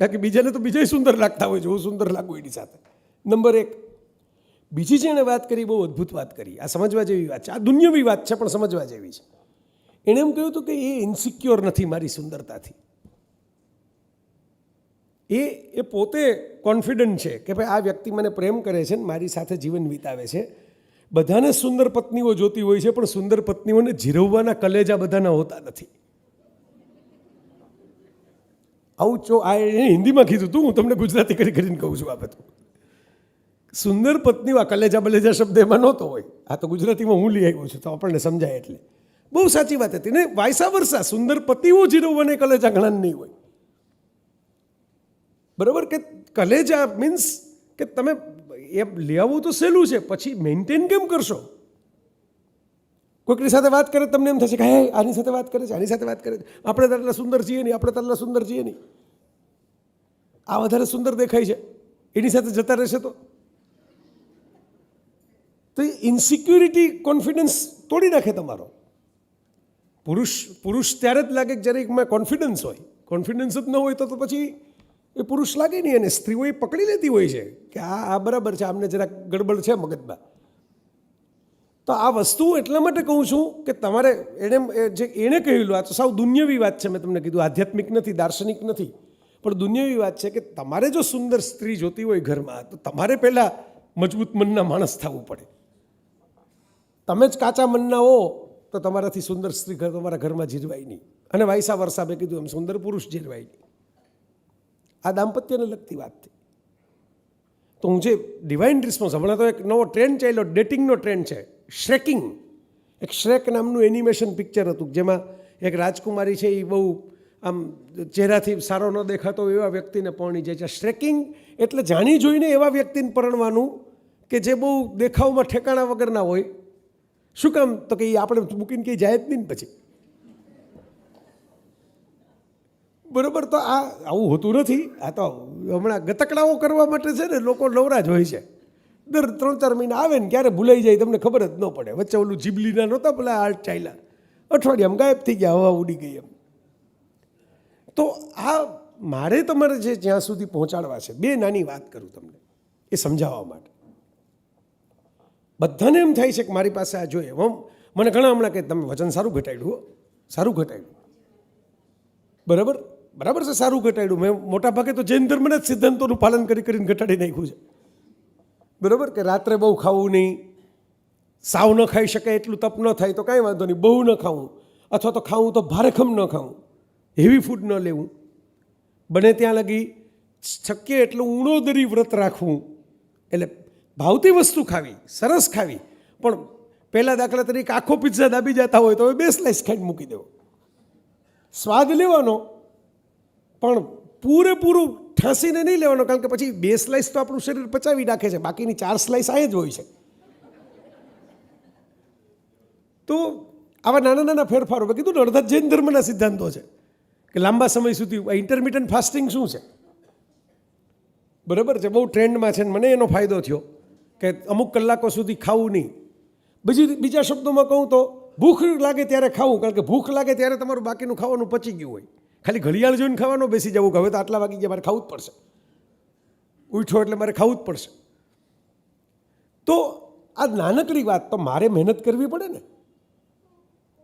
કારણ કે બીજાને તો બીજા સુંદર લાગતા હોય છે, હું સુંદર લાગુ એની સાથે. નંબર એક. બીજી જે એણે વાત કરી બહુ અદ્ભુત વાત કરી. આ સમજવા જેવી વાત છે, આ દુનિયાવી વાત છે પણ સમજવા જેવી છે. એણે એમ કહ્યું હતું કે એ ઇન્સિક્યોર નથી મારી સુંદરતાથી. એ પોતે કોન્ફિડન્ટ છે કે ભાઈ આ વ્યક્તિ મને પ્રેમ કરે છે ને મારી સાથે જીવન વિતાવે છે. બધાને સુંદર પત્નીઓ જોતી હોય છે, પણ સુંદર પત્નીઓને જીરવવાના કલેજા બધાના હોતા નથી. આવું આ એને હિન્દીમાં કીધું હતું, હું તમને ગુજરાતી કરીને કહું છું. આ બધું સુંદર પત્નીઓ, આ કલેજા બલેજા શબ્દ એમાં નહોતો હોય, આ તો ગુજરાતીમાં હું લઈ આવ્યો છું તો આપણને સમજાય. એટલે બહુ સાચી વાત હતી ને. વાયસા વર્ષા સુંદર પતિઓ જીરવવાને કલેજા ઘણા નહીં હોય. બરાબર. કે કલેજા મીન્સ કે તમે એ લઈ આવવું તો સહેલું છે, પછી મેન્ટેન કેમ કરશો. કોઈકની સાથે વાત કરે તમને એમ થશે કે હે આની સાથે વાત કરે છે, આની સાથે વાત કરે છે, આપણે તો આટલા સુંદર છીએ નહીં, આપણે તો આટલા સુંદર છીએ નહીં, આ વધારે સુંદર દેખાય છે, એની સાથે જતા રહેશે તો એ ઇન્સિક્યુરિટી કોન્ફિડન્સ તોડી નાખે તમારો. પુરુષ ત્યારે જ લાગે કે જ્યારે એકમાં કોન્ફિડન્સ હોય. કોન્ફિડન્સ જ ન હોય તો પછી એ પુરુષ લાગે નહીં. અને સ્ત્રીઓ એ પકડી લેતી હોય છે કે આ બરાબર છે, આમને જરાક ગડબડ છે મગજમાં. તો આ વસ્તુ એટલા માટે કહું છું કે તમારે એણે કહેલું, આ તો સાવ દુન્યવી વાત છે. મેં તમને કીધું આધ્યાત્મિક નથી, દાર્શનિક નથી, પણ દુન્યવી વાત છે કે તમારે જો સુંદર સ્ત્રી જોતી હોય ઘરમાં, તો તમારે પહેલાં મજબૂત મનના માણસ થવું પડે. તમે જ કાચા મનના હો તો તમારાથી સુંદર સ્ત્રી તમારા ઘરમાં જીરવાય નહીં, અને વાયસા વર્ષા મેં કીધું એમ સુંદર પુરુષ જીરવાય નહીં. આ દાંપત્યને લગતી વાત થઈ. તો હું જે ડિવાઇન રિસ્પોન્સ, હમણાં તો એક નવો ટ્રેન્ડ ચાલ્યો, ડેટિંગનો ટ્રેન્ડ છે, શ્રેકિંગ. એક શ્રેક નામનું એનિમેશન પિક્ચર હતું જેમાં એક રાજકુમારી છે, એ બહુ આમ ચહેરાથી સારો ન દેખાતો એવા વ્યક્તિને પરણી જાય છે. શ્રેકિંગ એટલે જાણી જોઈને એવા વ્યક્તિને પરણવાનું કે જે બહુ દેખાવમાં ઠેકાણા વગરના હોય. શું કામ? તો કે એ આપણે મૂકીને કંઈ જાય જ નહીં ને પછી. બરાબર. તો આ આવું હોતું નથી. આ તો હમણાં ગતકડાઓ કરવા માટે છે ને લોકો નવરા જ હોય છે. દર 3-4 મહિના આવે ને ક્યારે ભૂલાઈ જાય તમને ખબર જ ન પડે. વચ્ચે ઓલું જીબલીના નહોતા પેલા આર્ટ ચાલ્યા, અઠવાડિયામાં ગાયબ થઈ ગયા, હવા ઉડી ગઈ એમ. તો આ મારે તમારે જે જ્યાં સુધી પહોંચાડવા છે, બે નાની વાત કરું તમને એ સમજાવવા માટે. બધાને એમ થાય છે કે મારી પાસે આ જોઈએ. મને ઘણા હમણાં કે તમે વજન સારું ઘટાડ્યું, હો સારું ઘટાડ્યું, બરાબર બરાબર છે, સારું ઘટાડ્યું. મેં મોટાભાગે તો જૈન ધર્મના જ સિદ્ધાંતોનું પાલન કરીને ઘટાડી નાખ્યું છે, બરાબર. કે રાત્રે બહુ ખાવું નહીં, સાવ ન ખાઈ શકાય એટલું તપ ન થાય તો કાંઈ વાંધો નહીં, બહુ ન ખાવું, અથવા તો ખાવું તો ભારેખમ ન ખાવું, હેવી ફૂડ ન લેવું, બને ત્યાં લગી શક્ય એટલું ઉણોદરી વ્રત રાખવું. એટલે ભાવતી વસ્તુ ખાવી, સરસ ખાવી, પણ પહેલાં દાખલા તરીકે આખો પિઝા દાબી જતા હોય તો હવે 2 સ્લાઇસ ખાઈને મૂકી દેવો. સ્વાદ લેવાનો પણ પૂરેપૂરું ઠાંસીને નહીં લેવાનો, કારણ કે પછી 2 સ્લાઇસ તો આપણું શરીર પચાવી નાખે છે, બાકીની 4 સ્લાઇસ આ જ હોય છે. તો આવા નાના નાના ફેરફારો, મેં કીધું ને અડધા જૈન ધર્મના સિદ્ધાંતો છે કે લાંબા સમય સુધી ઇન્ટરમિટન્ટ ફાસ્ટિંગ શું છે, બરાબર છે, બહુ ટ્રેન્ડમાં છે. મને એનો ફાયદો થયો કે અમુક કલાકો સુધી ખાવું નહીં. બીજા શબ્દોમાં કહું તો ભૂખ લાગે ત્યારે ખાવું, કારણ કે ભૂખ લાગે ત્યારે તમારું બાકીનું ખાવાનું પચી ગયું હોય. ખાલી ઘડિયાળ જોઈને ખાવાનો બેસી જવું કે હવે તો આટલા વાગી ગયા, મારે ખાવું જ પડશે, ઉઠ્યો એટલે મારે ખાવું જ પડશે. તો આ નાનકડી વાત, તો મારે મહેનત કરવી પડે ને.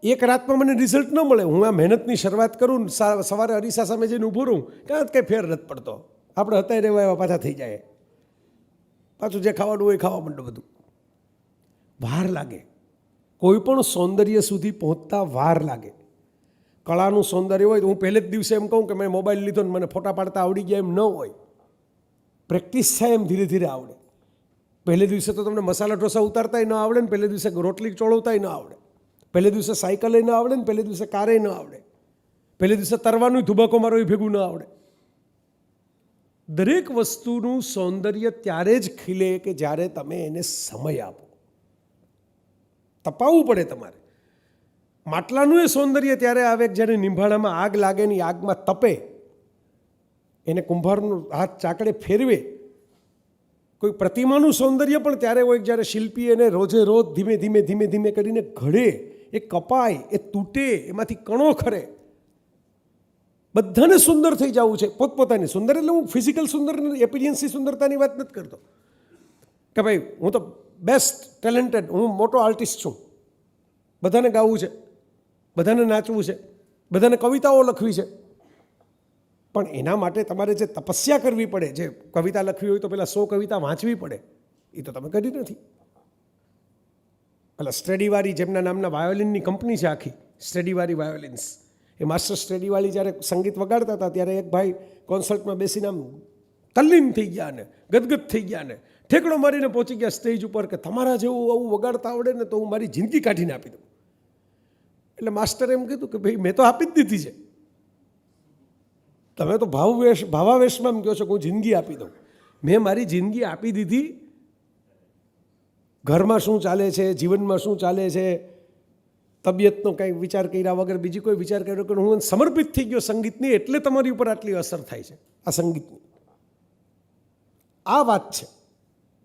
એક રાતમાં મને રિઝલ્ટ ન મળે. હું આ મહેનતની શરૂઆત કરું, સવારે અરીસા સામે જઈને ઊભું રહું, કાં કંઈ ફેર નથી પડતો. આપણે હતા રહેવા એવા પાછા થઈ જાય, પાછું જે ખાવાનું હોય ખાવા માંડો. બધું વાર લાગે, કોઈ પણ સૌંદર્ય સુધી પહોંચતા વાર લાગે. કળાનું સૌંદર્ય હોય તો હું પહેલે જ દિવસે એમ કહું કે મેં મોબાઈલ લીધો ને મને ફોટા પાડતા આવડી ગયા, એમ ન હોય. પ્રેક્ટિસ થાય એમ ધીરે ધીરે આવડે. પહેલે દિવસે તો તમને મસાલા ઢોસા ઉતારતાય ન આવડે ને, પહેલે દિવસે રોટલી ચોળવતાય ન આવડે, પહેલે દિવસે સાયકલે ન આવડે ને, પહેલે દિવસે કારે ન આવડે, પહેલે દિવસે તરવાનું ધુબાકો મારો એ ભેગું ન આવડે. દરેક વસ્તુનું સૌંદર્ય ત્યારે જ ખીલે કે જ્યારે તમે એને સમય આપો. તપાવવું પડે તમારે. માટલાનું એ સૌંદર્ય ત્યારે આવે કે જ્યારે નિંભાળામાં આગ લાગે ને, આગમાં તપે, એને કુંભારનો હાથ ચાકડે ફેરવે. કોઈ પ્રતિમાનું સૌંદર્ય પણ ત્યારે હોય જ્યારે શિલ્પી એને રોજે રોજ ધીમે ધીમે ધીમે ધીમે કરીને ઘડે, એ કપાય, એ તૂટે, એમાંથી કણો ખરે. બધાને સુંદર થઈ જવું છે પોતપોતાની. સુંદર એટલે હું ફિઝિકલ સુંદર, એપિરિયન્સી સુંદરતાની વાત નથી કરતો કે ભાઈ હું તો બેસ્ટ ટેલેન્ટેડ, હું મોટો આર્ટિસ્ટ છું, બધાને ગાવું છે, બધાને નાચવું છે, બધાને કવિતાઓ લખવી છે. પણ એના માટે તમારે જે તપસ્યા કરવી પડે, જે કવિતા લખવી હોય તો પહેલાં 100 કવિતા વાંચવી પડે, એ તો તમે કરી નથી. પેલા સ્ટડીવાળી, જેમના નામના વાયોલિનની કંપની છે આખી, સ્ટડીવાળી વાયોલિન્સ, એ માસ્ટર સ્ટડીવાળી જ્યારે સંગીત વગાડતા હતા ત્યારે એક ભાઈ કોન્સર્ટમાં બેસીને આમ તલ્લીન થઈ ગયા ને ગદગદ થઈ ગયા ને ઠેકડો મારીને પહોંચી ગયા સ્ટેજ ઉપર કે તમારા જેવું આવું વગાડતા આવડે ને તો હું મારી જિંદગી કાઢીને આપી દઉં. એટલે માસ્ટરે એમ કીધું કે ભાઈ મેં તો આપી જ દીધી છે, તમે તો ભાવાવેશમાં એમ કહો છો કે હું જિંદગી આપી દઉં. મેં મારી જિંદગી આપી દીધી. ઘરમાં શું ચાલે છે, જીવનમાં શું ચાલે છે, તબિયતનો કંઈ વિચાર કર્યા વગર બીજી કોઈ વિચાર કર્યો કે હું સમર્પિત થઈ ગયો સંગીતની, એટલે તમારી ઉપર આટલી અસર થાય છે આ સંગીતની. આ વાત છે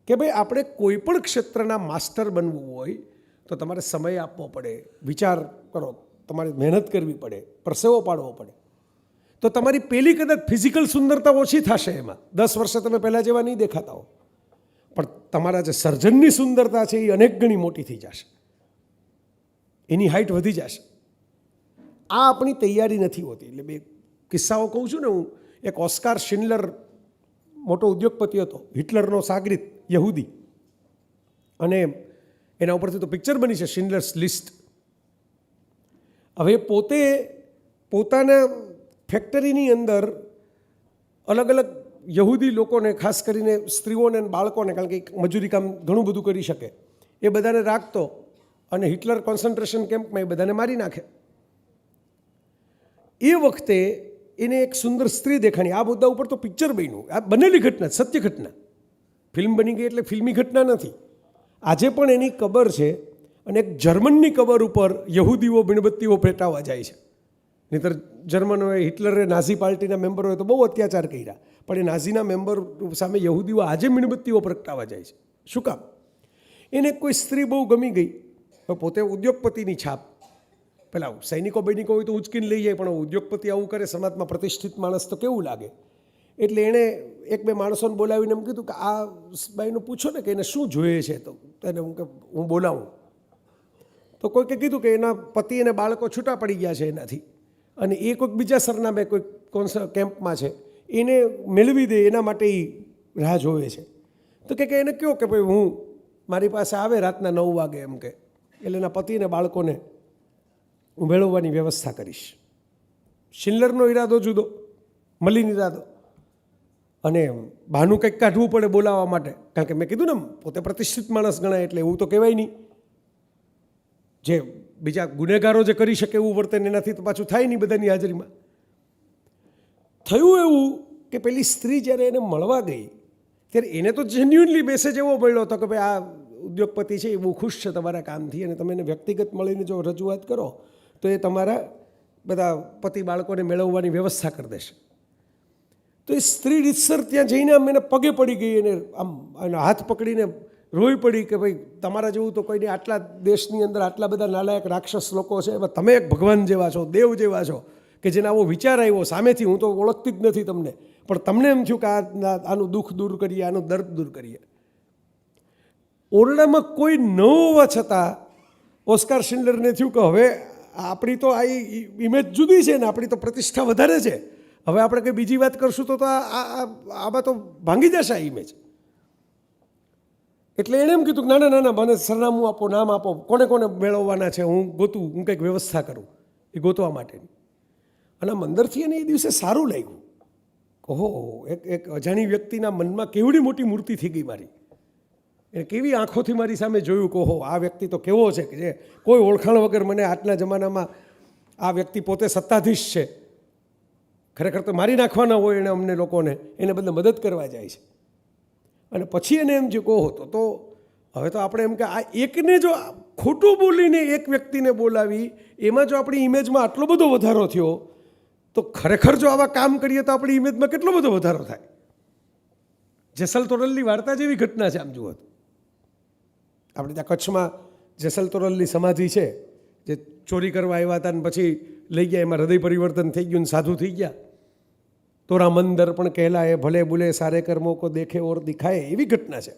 કે ભાઈ આપણે કોઈ પણ ક્ષેત્રના માસ્ટર બનવું હોય તો તમારે સમય આપવો પડે, વિચાર કરો, તમારે મહેનત કરવી પડે, પરસેવો પાડવો પડે. તો તમારી પેલી કદાચ ફિઝિકલ સુંદરતા ઓછી થશે, એમાં 10 વર્ષે તમે પહેલાં જેવા નહીં દેખાતા હો, પણ તમારા જે સર્જનની સુંદરતા છે એ અનેક ગણી મોટી થઈ જશે, એની હાઇટ વધી જશે. આ આપણી તૈયારી નથી હોતી. એટલે બે કિસ્સાઓ કહું છું ને હું. એક ઓસ્કાર શિન્ડલર મોટો ઉદ્યોગપતિ હતો, હિટલરનો સાગરીત, યહૂદી, અને એના ઉપરથી તો પિક્ચર બની છે શિન્ડલર્સ લિસ્ટ. હવે પોતે પોતાના ફેક્ટરીની અંદર અલગ અલગ યહૂદી લોકોને, ખાસ કરીને સ્ત્રીઓને અને બાળકોને, કારણ કે મજૂરી કામ ઘણું બધું કરી શકે, એ બધાને રાખતો અને હિટલર કોન્સન્ટ્રેશન કેમ્પમાં એ બધાને મારી નાખે. એ વખતે એને એક સુંદર સ્ત્રી દેખાણી. આ મુદ્દા ઉપર તો પિક્ચર બન્યું, આ બનેલી ઘટના, સત્ય ઘટના. ફિલ્મ બની ગઈ એટલે ફિલ્મી ઘટના નથી. આજે પણ એની કબર છે, અને એક જર્મનની કબર ઉપર યહૂદીઓ મીણબત્તીઓ પેટાવવા જાય છે. નહીંતર જર્મનોએ, હિટલરે નાઝી પાર્ટીના મેમ્બરોએ તો બહુ અત્યાચાર કર્યા, પણ એ નાઝીના મેમ્બર સામે યહૂદીઓ આજે મીણબત્તીઓ પ્રગટાવવા જાય છે. શું કામ? એને કોઈ સ્ત્રી બહુ ગમી ગઈ, પોતે ઉદ્યોગપતિની છાપ, પેલા સૈનિકો બૈનિકો હોય તો ઉચકીને લઈ જાય, પણ ઉદ્યોગપતિ આવું કરે, સમાજમાં પ્રતિષ્ઠિત માણસ તો કેવું લાગે. એટલે એણે એક બે માણસોને બોલાવીને એમ કીધું કે આ બાઈનું પૂછો ને કે એને શું જોઈએ છે, તો એને હું બોલાવું. તો કોઈકે કીધું કે એના પતિ અને બાળકો છૂટા પડી ગયા છે એનાથી, અને એ કોઈક બીજા સરનામે કોઈક કેમ્પમાં છે, એને મેળવી દે એના માટે એ રાહ જોવે છે. તો કે એને કહો કે ભાઈ હું મારી પાસે આવે રાતના 9 વાગે એમ કે, એટલે એના પતિ અને બાળકોને હું મેળવવાની વ્યવસ્થા કરીશ. શિન્લરનો ઈરાદો જુદો, મલિન ઈરાદો, અને બહાનું કંઈક કાઢવું પડે બોલાવવા માટે, કારણ કે મેં કીધું ને પોતે પ્રતિષ્ઠિત માણસ ગણાય એટલે એવું તો કહેવાય નહીં. જે બીજા ગુનેગારો જે કરી શકે એવું વર્તન એનાથી તો પાછું થાય નહીં બધાની હાજરીમાં. થયું એવું કે પેલી સ્ત્રી જ્યારે એને મળવા ગઈ ત્યારે એને તો જેન્યુઅનલી મેસેજ એવો મળ્યો હતો કે ભાઈ આ ઉદ્યોગપતિ છે એ બહુ ખુશ છે તમારા કામથી, અને તમે એને વ્યક્તિગત મળીને જો રજૂઆત કરો તો એ તમારા બધા પતિ બાળકોને મેળવવાની વ્યવસ્થા કરી દેશે. તો એ સ્ત્રી રીતસર ત્યાં જઈને આમ એને પગે પડી ગઈ, અને આમ એનો હાથ પકડીને રોઈ પડી કે ભાઈ તમારા જેવું તો કોઈને આટલા દેશની અંદર આટલા બધા નાલાયક રાક્ષસ લોકો છે, એમાં તમે એક ભગવાન જેવા છો, દેવ જેવા છો, કે જેને આવો વિચાર આવ્યો સામેથી, હું તો ઓળખતી જ નથી તમને, પણ તમને એમ થયું કે આનું દુઃખ દૂર કરીએ, આનું દર્દ દૂર કરીએ. ઓરડામાં કોઈ ન હોવા છતાં ઓસ્કાર શિન્ડલરને થયું કે હવે આપણી તો આ ઇમેજ જુદી છે ને આપણી તો પ્રતિષ્ઠા વધારે છે, હવે આપણે કંઈ બીજી વાત કરશું તો આમાં તો ભાંગી જશે આ ઇમેજ. એટલે એણે એમ કીધું કે ના ના ના, મને સરનામું આપો, નામ આપો, કોને કોને મેળવવાના છે, હું ગોતું, હું કંઈક વ્યવસ્થા કરું એ ગોતવા માટેની. અને અંદરથી એને એ દિવસે સારું લાગ્યું. ઓહો, એક અજાણી વ્યક્તિના મનમાં કેવડી મોટી મૂર્તિ થઈ ગઈ મારી. એને કેવી આંખોથી મારી સામે જોયું કે ઓહો આ વ્યક્તિ તો કેવો છે કે જે કોઈ ઓળખાણ વગર મને આજના જમાનામાં આ વ્યક્તિ પોતે સત્તાધીશ છે, ખરેખર તો મારી નાખવાના હોય એને અમને લોકોને, એને બદલે મદદ કરવા જાય છે. અને પછી એને એમ જે કહો તો હવે તો આપણે એમ કે આ એકને જો ખોટું બોલીને એક વ્યક્તિને બોલાવી એમાં જો આપણી ઇમેજમાં આટલો બધો વધારો થયો, તો ખરેખર જો આવા કામ કરીએ તો આપણી ઇમેજમાં કેટલો બધો વધારો થાય. જેસલ તોરલની વાર્તા જેવી ઘટના છે આમ જુઓ તો. આપણે ત્યાં કચ્છમાં જેસલ તોરલની સમાધિ છે, જે ચોરી કરવા આવ્યા હતા ને પછી લઈ ગયા, એમાં હૃદય પરિવર્તન થઈ ગયું ને સાધુ થઈ ગયા. તોરા મંદર પણ કહેલાય, ભલે બુલે સારે કર્મો કો દેખે ઓર દિખાય, એવી ઘટના છે.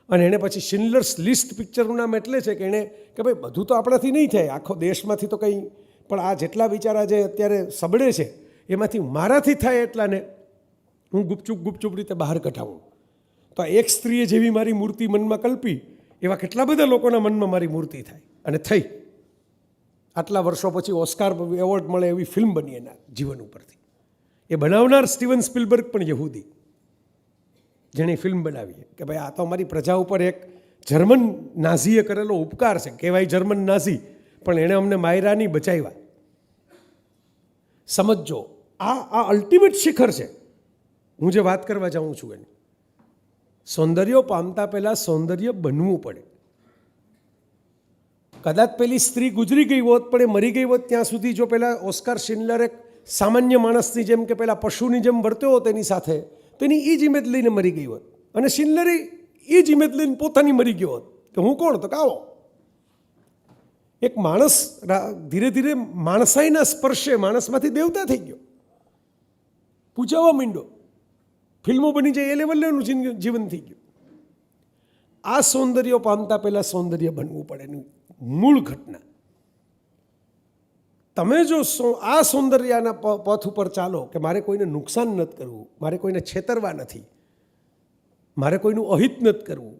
અને એણે પછી શિન્ડલર્સ લિસ્ટ પિક્ચરનું નામ એટલે છે કે એણે કે ભાઈ બધું તો આપણાથી નહીં થાય, આખો દેશમાંથી તો કંઈ, પણ આ જેટલા બિચારા જે અત્યારે સબડે છે એમાંથી મારાથી થાય એટલાને હું ગુપચુપ રીતે બહાર કઢાવું. તો આ એક સ્ત્રીએ જેવી મારી મૂર્તિ મનમાં કલ્પી એવા કેટલા બધા લોકોના મનમાં મારી મૂર્તિ થાય, અને થઈ. આટલા વર્ષો પછી ઓસ્કાર એવોર્ડ મળે એવી ફિલ્મ બની એના જીવન ઉપરથી. એ બનાવનાર સ્ટીવન સ્પિલબર્ગ પણ યહૂદી, જેણે ફિલ્મ બનાવી કે ભાઈ આ તો અમારી પ્રજા ઉપર એક જર્મન નાઝીએ કરેલો ઉપકાર છે, કહેવાય જર્મન નાઝી, પણ એણે અમને માયરાની બચાવ્યા. સમજો, આ અલ્ટિમેટ શિખર છે હું જે વાત કરવા જાઉં છું એની. સૌંદર્ય પામતા પહેલાં સૌંદર્ય બનવું પડે. કદાચ પેલી સ્ત્રી ગુજરી ગઈ હોત પણ એ મરી ગઈ હોત ત્યાં સુધી જો પેલા ઓસ્કાર શિન્ડલર એક સામાન્ય માણસની જેમ કે પેલા પશુની જેમ વર્ત્યો હોત એની સાથે, તેની એ જ ઇમેજ લઈને મરી ગઈ હોત, અને શિન્ડલરે એ જ ઇમેજ લઈને પોતાની મરી ગયો હોત, તો હું કોણ? તો કાવો એક માણસ ધીરે ધીરે માણસાઈના સ્પર્શે માણસમાંથી દેવતા થઈ ગયો, પૂજાવા માંડ્યો, ફિલ્મો બની જાય એ લેવલનું જીવન થઈ ગયું. આ સૌંદર્ય પામતા પહેલાં સૌંદર્ય બનવું પડે એની મૂળ ઘટના. તમે જો આ સૌંદર્યના પથ ઉપર ચાલો કે મારે કોઈને નુકસાન નથી કરવું, મારે કોઈને છેતરવા નથી, મારે કોઈનું અહિત નથી કરવું,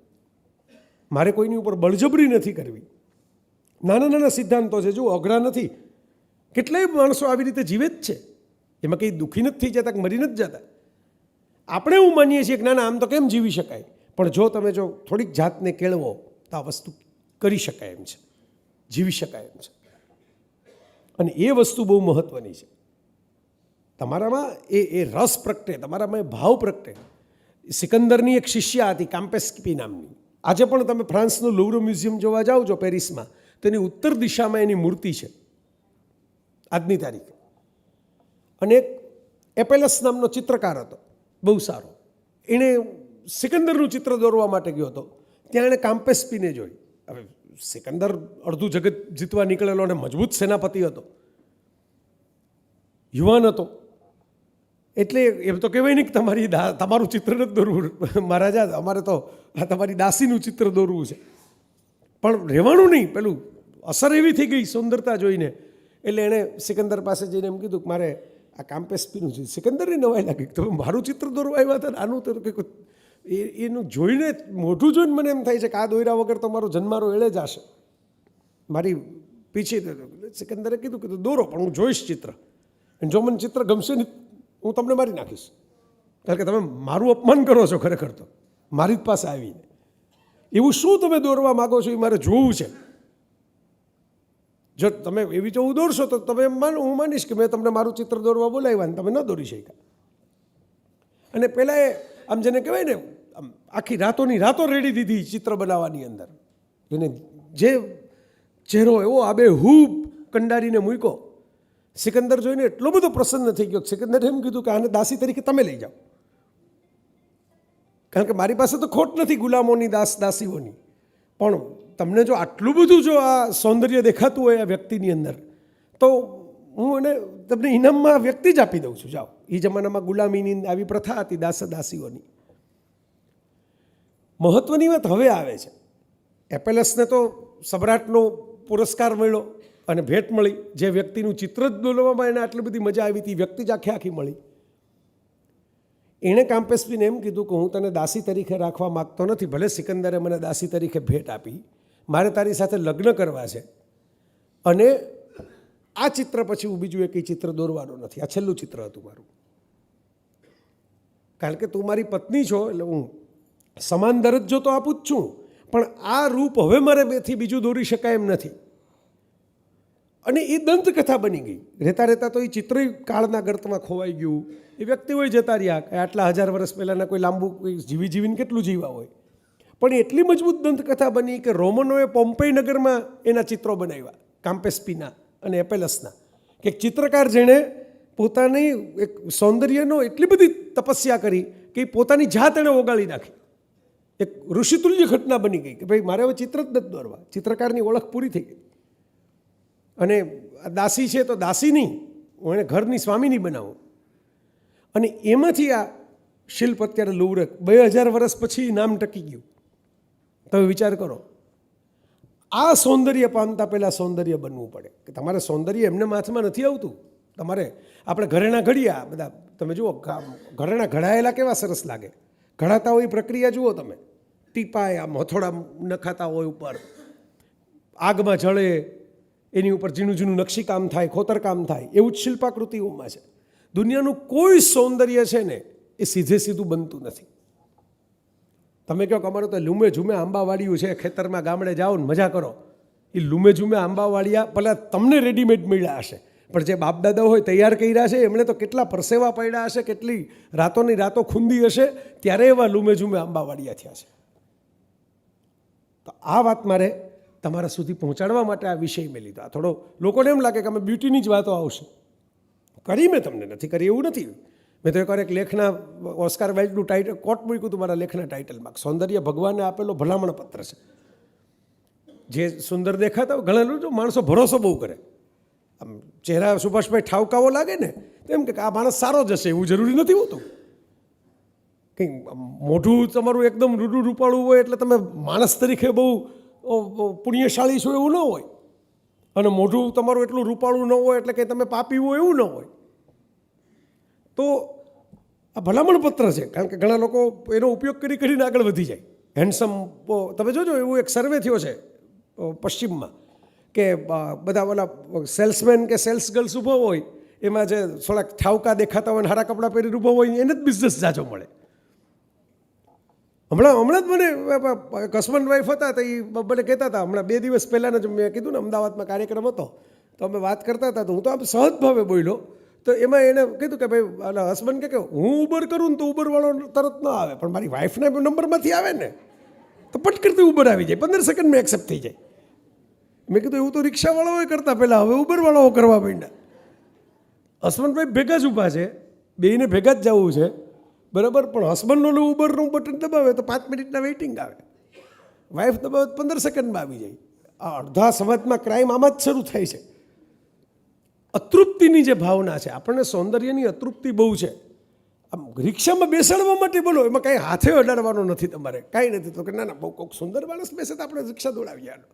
મારે કોઈની ઉપર બળજબરી નથી કરવી, નાના નાના સિદ્ધાંતો છે, જો અઘરા નથી. કેટલાય માણસો આવી રીતે જીવે જ છે, એમાં કંઈ દુઃખી નથી થઈ જતા કે મરી નથી જતા. આપણે એવું માનીએ છીએ કે ના ના આમ તો કેમ જીવી શકાય, પણ જો તમે જો થોડીક જાતને કેળવો તો આ વસ્તુ કરી શકાય એમ છે, જીવી શકાય એમ છે. અને એ વસ્તુ બહુ મહત્ત્વની છે. તમારામાં એ રસ પ્રગટે, તમારામાં એ ભાવ પ્રગટે. સિકંદરની એક શિષ્યા હતી કામ્પેસ્કી નામની. આજે પણ તમે ફ્રાન્સનું લુવર મ્યુઝિયમ જોવા જાઓ છો પેરિસમાં, તેની ઉત્તર દિશામાં એની મૂર્તિ છે આજની તારીખે. અને એક એપેલસ નામનો ચિત્રકાર હતો બહુ સારો, એણે સિકંદરનું ચિત્ર દોરવા માટે ગયો હતો, ત્યાં એણે કામ્પેસ્પીને જોઈ. હવે સિકંદર અડધું જગત જીતવા નીકળેલો અને મજબૂત સેનાપતિ હતો, યુવાન હતો. એટલે એમ તો કહેવાય નહીં કે તમારું ચિત્ર નથી દોરવું મહારાજા, અમારે તો આ તમારી દાસીનું ચિત્ર દોરવું છે. પણ રહેવાનું નહીં, પેલું અસર એવી થઈ ગઈ સુંદરતા જોઈને. એટલે એણે સિકંદર પાસે જઈને એમ કીધું કે મારે આ કામ્પેસ્પીનું છે. સિકંદરને નવાઈ લાગી, તમે મારું ચિત્ર દોરવા આવ્યા હતા ને આનું તો કંઈક એનું જોઈને મોઢું જોઈને મને એમ થાય છે કે આ દોર્યા વગર તો મારો જન્મારો એળે જ હશે. મારી પીછી સિકંદરે કીધું કે દોરો, પણ હું જોઈશ ચિત્ર, અને જો મને ચિત્ર ગમશે નહીં હું તમને મારી નાખીશ. કારણ કે તમે મારું અપમાન કરો છો ખરેખર તો મારી જ પાસે આવીને. એવું શું તમે દોરવા માગો છો એ મારે જોવું છે. જો તમે એવી જો દોરશો તો તમે હું માનીશ કે મેં તમને મારું ચિત્ર દોરવા બોલાવ્યા ને તમે ન દોરી શક્યા. અને પહેલાં એ આમ જેને કહેવાય ને આમ આખી રાતોની રાતો રેડી દીધી ચિત્ર બનાવવાની અંદર. એને જે ચહેરો એવો આબે હૂબ કંડારીને મૂક્યો. સિકંદર જોઈને એટલો બધો પ્રસન્ન થઈ ગયો. સિકંદરે એમ કીધું કે આને દાસી તરીકે તમે લઈ જાઓ, કારણ કે મારી પાસે તો ખોટ નથી ગુલામોની, દાસીઓની. પણ તમને જો આટલું બધું જો આ સૌંદર્ય દેખાતું હોય આ વ્યક્તિની અંદર, તો હું એને તમને ઇનામમાં વ્યક્તિ જ આપી દઉં છું. જાઓ. એ જમાનામાં ગુલામીની આવી પ્રથા હતી દાસીઓની. મહત્વની વાત હવે આવે છે. એપેલસને તો સમ્રાટનો પુરસ્કાર મળ્યો અને ભેટ મળી. જે વ્યક્તિનું ચિત્ર જ દોરવામાં એને આટલી બધી મજા આવી હતી, વ્યક્તિ જ આખી મળી. એણે કામ્પેસ્પીને એમ કીધું કે હું તને દાસી તરીકે રાખવા માગતો નથી, ભલે સિકંદરે મને દાસી તરીકે ભેટ આપી, મારે તારી સાથે લગ્ન કરવા છે. અને આ ચિત્ર પછી હું બીજું એક ચિત્ર દોરવાનું નથી. આ છેલ્લું ચિત્ર હતું મારું. કારણ કે તું મારી પત્ની છો એટલે હું સમાન દરજ્જો તો આપું જ છું, પણ આ રૂપ હવે મારે બેથી બીજું દોરી શકાય એમ નથી. અને એ દંતકથા બની ગઈ. રહેતા રહેતા તો એ ચિત્ર કાળના ગર્તમાં ખોવાઈ ગયું. એ વ્યક્તિઓ જતા રહ્યા કે આટલા 1000 વર્ષ પહેલાંના કોઈ લાંબુ જીવીને કેટલું જીવા હોય. પણ એટલી મજબૂત દંતકથા બની કે રોમનોએ પોમ્પેઈ નગરમાં એના ચિત્રો બનાવ્યા, કામ્પેસ્પીના અને એપેલસના. કે એક ચિત્રકાર જેણે પોતાની એક સૌંદર્યનો એટલી બધી તપસ્યા કરી કે પોતાની જાત એણે ઓગાળી નાખી. એક ઋષિતુલ્ય ઘટના બની ગઈ કે ભાઈ મારે હવે ચિત્ર જ નથી દોરવા. ચિત્રકારની ઓળખ પૂરી થઈ ગઈ. અને દાસી છે તો દાસી નહીં, હું એને ઘરની સ્વામીની બનાવું. અને એમાંથી આ શિલ્પ અત્યારે લુવર 2000 વર્ષ પછી નામ ટકી ગયું. તમે વિચાર કરો, આ સૌંદર્ય પામતા પહેલાં સૌંદર્ય બનવું પડે. કે તમારે સૌંદર્ય એમને હાથમાં નથી આવતું. તમારે આપણે ઘરેણા ઘડિયા બધા તમે જુઓ, ઘરેણા ઘડાયેલા કેવા સરસ લાગે. ઘડાતા હોય પ્રક્રિયા જુઓ તમે, ટીપાય આમ હથોડા નખાતા હોય ઉપર, આગમાં જળે, એની ઉપર ઝીણું ઝીણું નકશીકામ થાય, ખોતરકામ થાય. એવું જ શિલ્પાકૃતિઓમાં છે. દુનિયાનું કોઈ સૌંદર્ય છે ને એ સીધે સીધું બનતું નથી. તમે કહો કે અમારું તો લૂમે ઝૂમે આંબાવાળીયું છે, ખેતરમાં ગામડે જાઓ ને મજા કરો. એ લૂમે ઝૂમે આંબાવાળિયા ભલે તમને રેડીમેડ મળ્યા હશે, પણ જે બાપ દાદા હોય તૈયાર કર્યા છે એમણે તો કેટલા પરસેવા પડ્યા હશે, કેટલી રાતોની રાતો ખૂંદી હશે, ત્યારે એવા લૂમે ઝૂમે આંબાવાળિયા થયા છે. તો આ વાત મારે તમારા સુધી પહોંચાડવા માટે આ વિષય મેં લીધો. આ થોડો લોકોને એમ લાગે કે અમે બ્યુટીની જ વાતો આવશે. કરી મેં તમને નથી કરી એવું નથી. મેં તો એકવાર એક લેખના ઓસ્કાર વાઇલ્ડનું કોટ મૂક્યું હતું મારા લેખના ટાઇટલમાં. સૌંદર્ય ભગવાને આપેલો ભલામણ પત્ર છે. જે સુંદર દેખાતા હોય, ઘણા માણસો ભરોસો બહુ કરે. આમ ચહેરા સુભાષભાઈ ઠાવકાવો લાગે ને તેમ કે આ માણસ સારો જ હશે એવું જરૂરી નથી હોતું. કંઈ મોઢું તમારું એકદમ રૂડું રૂપાળું હોય એટલે તમે માણસ તરીકે બહુ પુણ્યશાળી છો એવું ન હોય. અને મોઢું તમારું એટલું રૂપાળું ન હોય એટલે કે તમે પાપી હોય એવું ન હોય. તો આ ભલામણ પત્ર છે, કારણ કે ઘણા લોકો એનો ઉપયોગ કરીને આગળ વધી જાય. હેન્ડસમ તમે જોજો, એવું એક સર્વે થયો છે પશ્ચિમમાં કે બધા ઓલા સેલ્સમેન કે સેલ્સ ગર્લ્સ ઊભો હોય, એમાં જે થોડાક ઠાવકા દેખાતા હોય, સારા કપડાં પહેરીને ઊભો હોય, એને જ બિઝનેસ જાજો મળે. હમણાં જ મને હસબન્ડ વાઈફ હતા તો એ મને કહેતા હતા, હમણાં 2 દિવસ પહેલાં જ મેં કીધું ને અમદાવાદમાં કાર્યક્રમ હતો તો અમે વાત કરતા હતા, તો હું તો આમ સહજ ભાવે બોલ્યો. તો એમાં એને કીધું કે ભાઈ હસબન્ડ કે હું ઉબર કરું ને તો ઉબરવાળો તરત ન આવે, પણ મારી વાઈફના નંબરમાંથી આવે ને તો પટ કરતી ઉબર આવી જાય, 15 સેકન્ડમાં એક્સેપ્ટ થઈ જાય. મેં કીધું એવું તો રિક્ષાવાળાઓ કરતા પહેલાં, હવે ઉબરવાળાઓ કરવા માંડ્યા. હસબન્ડભાઈ ભેગા જ ઊભા છે, બેયને ભેગા જ જવું છે બરાબર, પણ હસબન્ડનું ઉબરનું બટન દબાવે તો 5 મિનિટના વેઇટિંગ આવે, વાઈફ દબાવે 15 સેકન્ડમાં આવી જાય. આ અડધા સમાજમાં ક્રાઇમ આમાં જ શરૂ થાય છે. અતૃપ્તિની જે ભાવના છે, આપણને સૌંદર્યની અતૃપ્તિ બહુ છે. આમ રિક્ષામાં બેસાડવા માટે બોલો, એમાં કાંઈ હાથે અડાડવાનો નથી તમારે, કાંઈ નથી. તો કે ના ના, બહુ કોઈક સુંદર માણસ બેસે તો આપણે રિક્ષા દોડાવીએ આનો.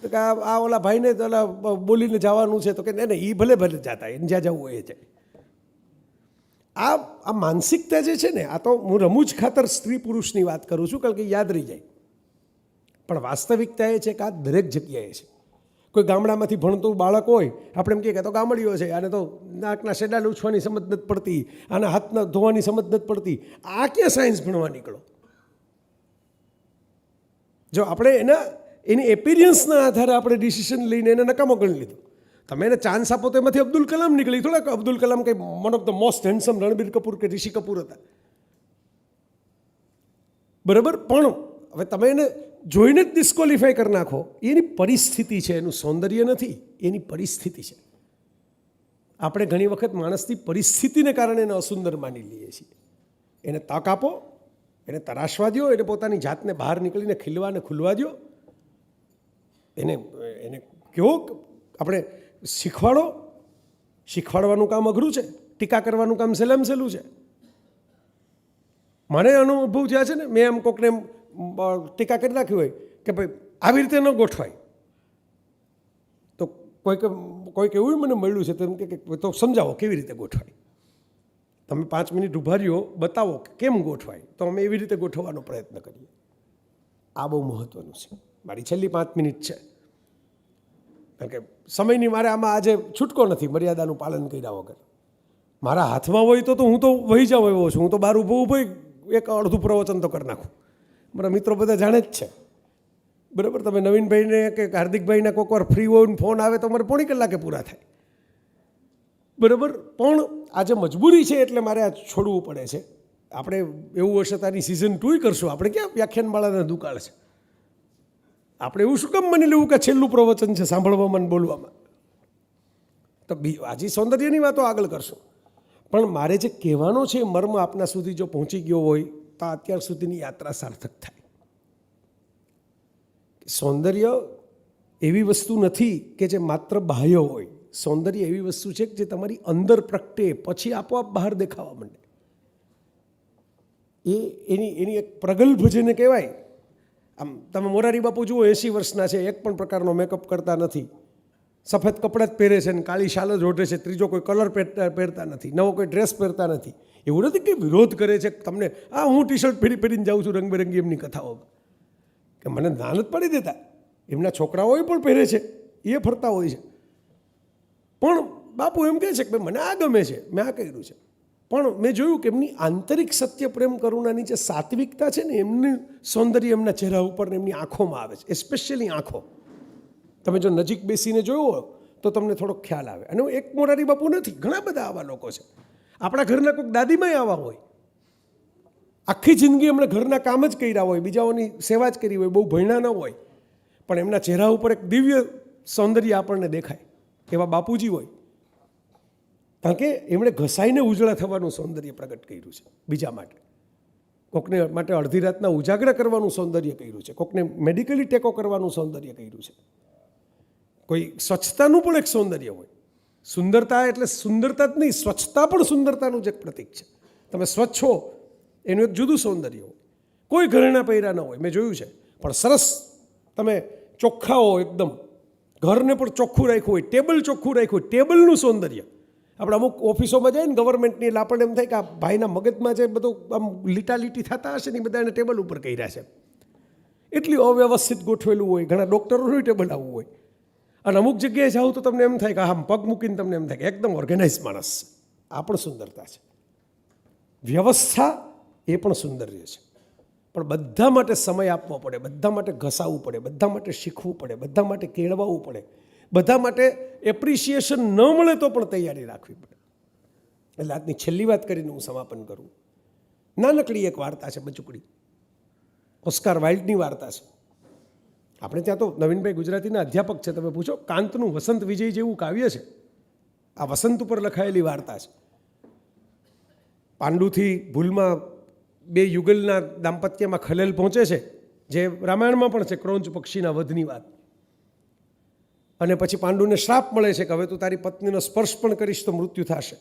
તો કે આ ઓલા ભાઈને તો ઓલા બોલીને જવાનું છે, તો કે ના એ ભલે ભલે જતા, એને જ્યાં જવું હોય એ જાય. આ માનસિકતા જે છે ને, આ તો હું રમૂજ ખાતર સ્ત્રી પુરુષની વાત કરું છું, કારણ કે યાદ રહી જાય. પણ વાસ્તવિકતા એ છે કે આ દરેક જગ્યાએ છે. કોઈ ગામડામાંથી ભણતું બાળક હોય, આપણે એમ કહીએ કે તો ગામડીઓ છે, આને તો નાકના શેડા લૂછવાની સમજ નથી પડતી, આના હાથના ધોવાની સમજ નથી પડતી. આ ક્યાં સાયન્સ ભણવા નીકળો? જો આપણે એની એપિરિયન્સના આધારે આપણે ડિસિઝન લઈને એને નકામો ગણી લીધો. તમે એને ચાન્સ આપો તો એમાંથી અબ્દુલ કલામ નીકળી. થોડાક અબ્દુલ કલામ કંઈ one of the most handsome Ranbir Kapoor કે ઋષિ કપૂર હતા, બરાબર. પણ હવે તમે એને જોઈને જ ડિસ્કોલિફાય કરી નાખો. એની પરિસ્થિતિ છે, એનું સૌંદર્ય નથી, એની પરિસ્થિતિ છે. આપણે ઘણી વખત માણસની પરિસ્થિતિને કારણે એને અસુંદર માની લઈએ છીએ. એને તક આપો, એને તરાશવા દો, એને પોતાની જાતને બહાર નીકળીને ખીલવા અને ખુલવા દો. એને કહો, આપણે શીખવાડવાનું કામ અઘરું છે, ટીકા કરવાનું કામ સહેલામ સહેલું છે. મને અનુભવ થયા છે ને, મેં એમ કોકને ટીકા કરી નાખી હોય કે ભાઈ આવી રીતે ન ગોઠવાય, તો કોઈક એવું મને મળ્યું છે, તેમ કે તો સમજાવો કેવી રીતે ગોઠવાય. તમે 5 મિનિટ ઊભા રહ્યો, બતાવો કે કેમ ગોઠવાય, તો અમે એવી રીતે ગોઠવવાનો પ્રયત્ન કરીએ. આ બહુ મહત્ત્વનું છે. મારી છેલ્લી 5 મિનિટ છે, કારણ કે સમયની મારે આમાં આજે છૂટકો નથી મર્યાદાનું પાલન કર્યા વગર. મારા હાથમાં હોય તો હું તો વહી જાઉં એવો છું. હું તો બહાર ઊભો એક અડધું પ્રવચન તો કરી નાખું. મારા મિત્રો બધા જાણે જ છે, બરાબર. તમે નવીનભાઈને કે હાર્દિકભાઈને કોઈક વાર ફ્રી હોય ફોન આવે તો મારે 1.5 કલાકે પૂરા થાય, બરાબર. પણ આજે મજબૂરી છે એટલે મારે આ છોડવું પડે છે. આપણે એવું હશે તારી સિઝન 2 કરશું. આપણે ક્યાં વ્યાખ્યાનમાળાના દુકાળ છે? આપણે એવું શું કામ માની લેવું કે છેલ્લું પ્રવચન છે સાંભળવામાં અને બોલવામાં? તો આજે સૌંદર્યની વાતો આગળ કરશું. પણ મારે જે કહેવાનો છે મર્મ આપના સુધી જો પહોંચી ગયો હોય તો અત્યાર સુધીની યાત્રા સાર્થક થાય. સૌંદર્ય એવી વસ્તુ નથી કે જે માત્ર બાહ્ય હોય. સૌંદર્ય એવી વસ્તુ છે કે જે તમારી અંદર પ્રગટે, પછી આપોઆપ બહાર દેખાવા માંડે. એની એક પ્રગલ્ભ જેને કહેવાય. આમ તમે મોરારી બાપુ જુઓ, 80 વર્ષના છે, એક પણ પ્રકારનો મેકઅપ કરતા નથી, સફેદ કપડાં જ પહેરે છે, ને કાળી શાલ જ ઓઢે છે, ત્રીજો કોઈ કલર પહેરતા નથી, નવો કોઈ ડ્રેસ પહેરતા નથી. એવું નથી કે વિરોધ કરે છે તમને, હું ટી-શર્ટ પહેરીને જાઉં છું રંગબેરંગી એમની કથાઓમાં, કે મને ના નથી પાડી દેતા. એમના છોકરાઓ પણ પહેરે છે, એ ફરતા હોય છે. પણ બાપુ એમ કહે છે કે મને આ ગમે છે, મેં આ કર્યું છે. પણ મેં જોયું કે એમની આંતરિક સત્ય પ્રેમ કરુણાની જે સાત્વિકતા છે ને, એમનું સૌંદર્ય એમના ચહેરા ઉપર ને એમની આંખોમાં આવે છે. એસ્પેશિયલી આંખો તમે જો નજીક બેસીને જોયો તો તમને થોડોક ખ્યાલ આવે. અને એક મોરારી બાપુ નથી, ઘણા બધા આવા લોકો છે. આપણા ઘરના કોઈક દાદીમાંય આવા હોય, આખી જિંદગી એમણે ઘરના કામ જ કર્યા હોય, બીજાઓની સેવા જ કરી હોય, બહુ ભણ્યા ન હોય, પણ એમના ચહેરા ઉપર એક દિવ્ય સૌંદર્ય આપણને દેખાય. એવા બાપુજી હોય, કારણ કે એમણે ઘસાઈને ઉજળા થવાનું સૌંદર્ય પ્રગટ કર્યું છે બીજા માટે. કોકને માટે અડધી રાતના ઉજાગરા કરવાનું સૌંદર્ય કર્યું છે, કોકને મેડિકલી ટેકો કરવાનું સૌંદર્ય કર્યું છે. કોઈ સ્વચ્છતાનું પણ એક સૌંદર્ય હોય. સુંદરતા એટલે સુંદરતા જ નહીં, સ્વચ્છતા પણ સુંદરતાનું જ એક પ્રતીક છે. તમે સ્વચ્છ હો એનું એક જુદું સૌંદર્ય હોય. કોઈ ઘરેણા પહેર્યા ન હોય, મેં જોયું છે, પણ સરસ તમે ચોખ્ખા હો એકદમ, ઘરને પણ ચોખ્ખું રાખ્યું હોય, ટેબલ ચોખ્ખું રાખ્યું હોય, ટેબલનું સૌંદર્ય. આપણે અમુક ઓફિસોમાં જાય ને ગવર્મેન્ટની, એટલે આપણને એમ થાય કે આ ભાઈના મગજમાં જે બધું આમ લીટી થતા હશે ને, બધા એને ટેબલ ઉપર કર્યા છે. એટલી અવ્યવસ્થિત ગોઠવેલું હોય. ઘણા ડૉક્ટરોનું ટેબલ આવું હોય. અને અમુક જગ્યાએ જાઓ તો તમને એમ થાય કે આમ પગ મૂકીને તમને એમ થાય કે એકદમ ઓર્ગેનાઇઝ માણસ છે. આ પણ સુંદરતા છે. વ્યવસ્થા એ પણ સૌંદર્ય છે. પણ બધા માટે સમય આપવો પડે, બધા માટે ઘસાવવું પડે, બધા માટે શીખવું પડે, બધા માટે કેળવાવું પડે, બધા માટે એપ્રિશિએશન ન મળે તો પણ તૈયારી રાખવી પડે. એટલે આજની છેલ્લી વાત કરીને હું સમાપન કરું. નાનકડી એક વાર્તા છે, બચુકડી. ઓસ્કાર વાઇલ્ડની વાર્તા છે. આપણે ત્યાં તો નવીનભાઈ ગુજરાતીના અધ્યાપક છે, તમે પૂછો, કાંતનું વસંત વિજય જેવું કાવ્ય છે. આ વસંત ઉપર લખાયેલી વાર્તા છે. પાંડુથી ભૂલમાં 2 યુગલના દાંપત્યમાં ખલેલ પહોંચે છે, જે રામાયણમાં પણ છે, ક્રોંચ પક્ષીના વધની વાત. અને પછી પાંડુને શ્રાપ મળે છે કે હવે તું તારી પત્નીનો સ્પર્શ પણ કરીશ તો મૃત્યુ થશે.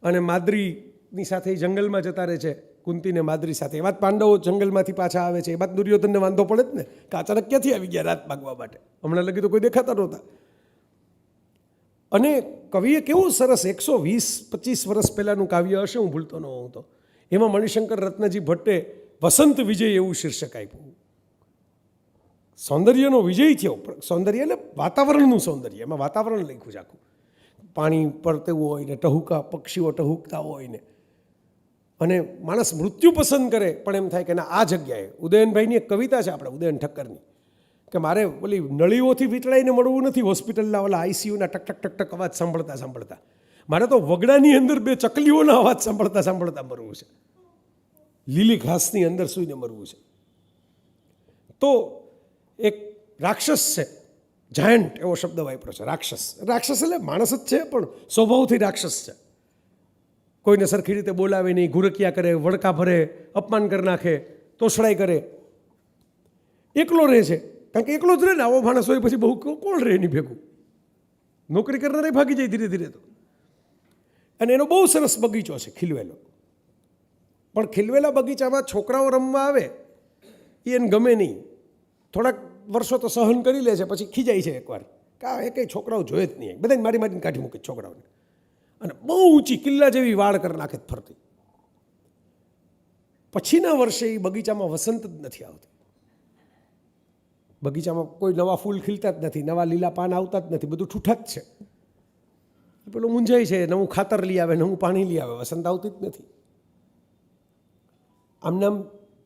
અને માદ્રીની સાથે એ જંગલમાં જતા રહે છે, કુંતીને માદ્રી સાથે. એ વાત પાંડવો જંગલમાંથી પાછા આવે છે, એ વાત દુર્યોધનને વાંધો પડે જ ને કે અચાનક ક્યાંથી આવી ગયા રાત માગવા માટે, હમણાં લગી તો કોઈ દેખાતા નહોતા. અને કવિએ કેવું સરસ 120-25 વર્ષ પહેલાંનું કાવ્ય હશે, હું ભૂલતો ન હોઉં તો, એમાં મણિશંકર રત્નજી ભટ્ટે વસંત વિજય એવું શીર્ષક આપ્યું. સૌંદર્યનો વિજય થયો, સૌંદર્ય એટલે વાતાવરણનું સૌંદર્ય, એમાં વાતાવરણ લખ્યું છે આખું, પાણી પડતું હોય ને ટહુકા પક્ષીઓ ટહુકતા હોય ને, અને માણસ મૃત્યુ પસંદ કરે પણ એમ થાય કે ના આ જગ્યાએ. ઉદયનભાઈની એક કવિતા છે આપણે ઉદયન ઠક્કરની, કે મારે ઓલી નળીઓથી વીંટળાઈને મળવું નથી હોસ્પિટલના ઓલા આઈસીયુના ટક ટક ટક ટક અવાજ સાંભળતા સાંભળતા, મારે તો વગડાની અંદર 2 ચકલીઓના અવાજ સાંભળતા સાંભળતા મરવું છે, લીલી ઘાસની અંદર સૂઈને મરવું છે. તો એક રાક્ષસ છે, જાયન્ટ એવો શબ્દ વાપર્યો છે, રાક્ષસ. રાક્ષસ એટલે માણસ જ છે પણ સ્વભાવથી રાક્ષસ છે. કોઈને સરખી રીતે બોલાવે નહીં, ઘુરકિયા કરે, વડકા ભરે, અપમાન કરી નાખે, તોછડાઈ કરે, એકલો રહે છે. કારણ કે એકલો જ રહે ને, આવો માણસ હોય પછી બહુ કોણ રહે એની ભેગું, નોકરી કરનારે ભાગી જાય ધીરે ધીરે તો. અને એનો બહુ સરસ બગીચો છે ખીલવેલો, પણ ખીલવેલા બગીચામાં છોકરાઓ રમવા આવે એ એને ગમે નહીં, થોડાક વર્ષો તો સહન કરી લે છે, પછી ખીજાય છે એકવાર કે આ કંઈ છોકરાઓ જોઈએ જ નહીં, બધાને મારી મારીને કાઢી મૂકે છોકરાઓને, અને બહુ ઊંચી કિલ્લા જેવી વાળ કરી નાખે ફરતી. પછીના વર્ષે એ બગીચામાં વસંત જ નથી આવતી, બગીચામાં કોઈ નવા ફૂલ ખીલતા જ નથી, નવા લીલા પાન આવતા જ નથી, બધું ઠૂઠા જ છે. પેલું મૂંઝાય છે, નવું ખાતર લઈ આવે, નવું પાણી લઈ આવે, વસંત આવતી જ નથી. આમનામ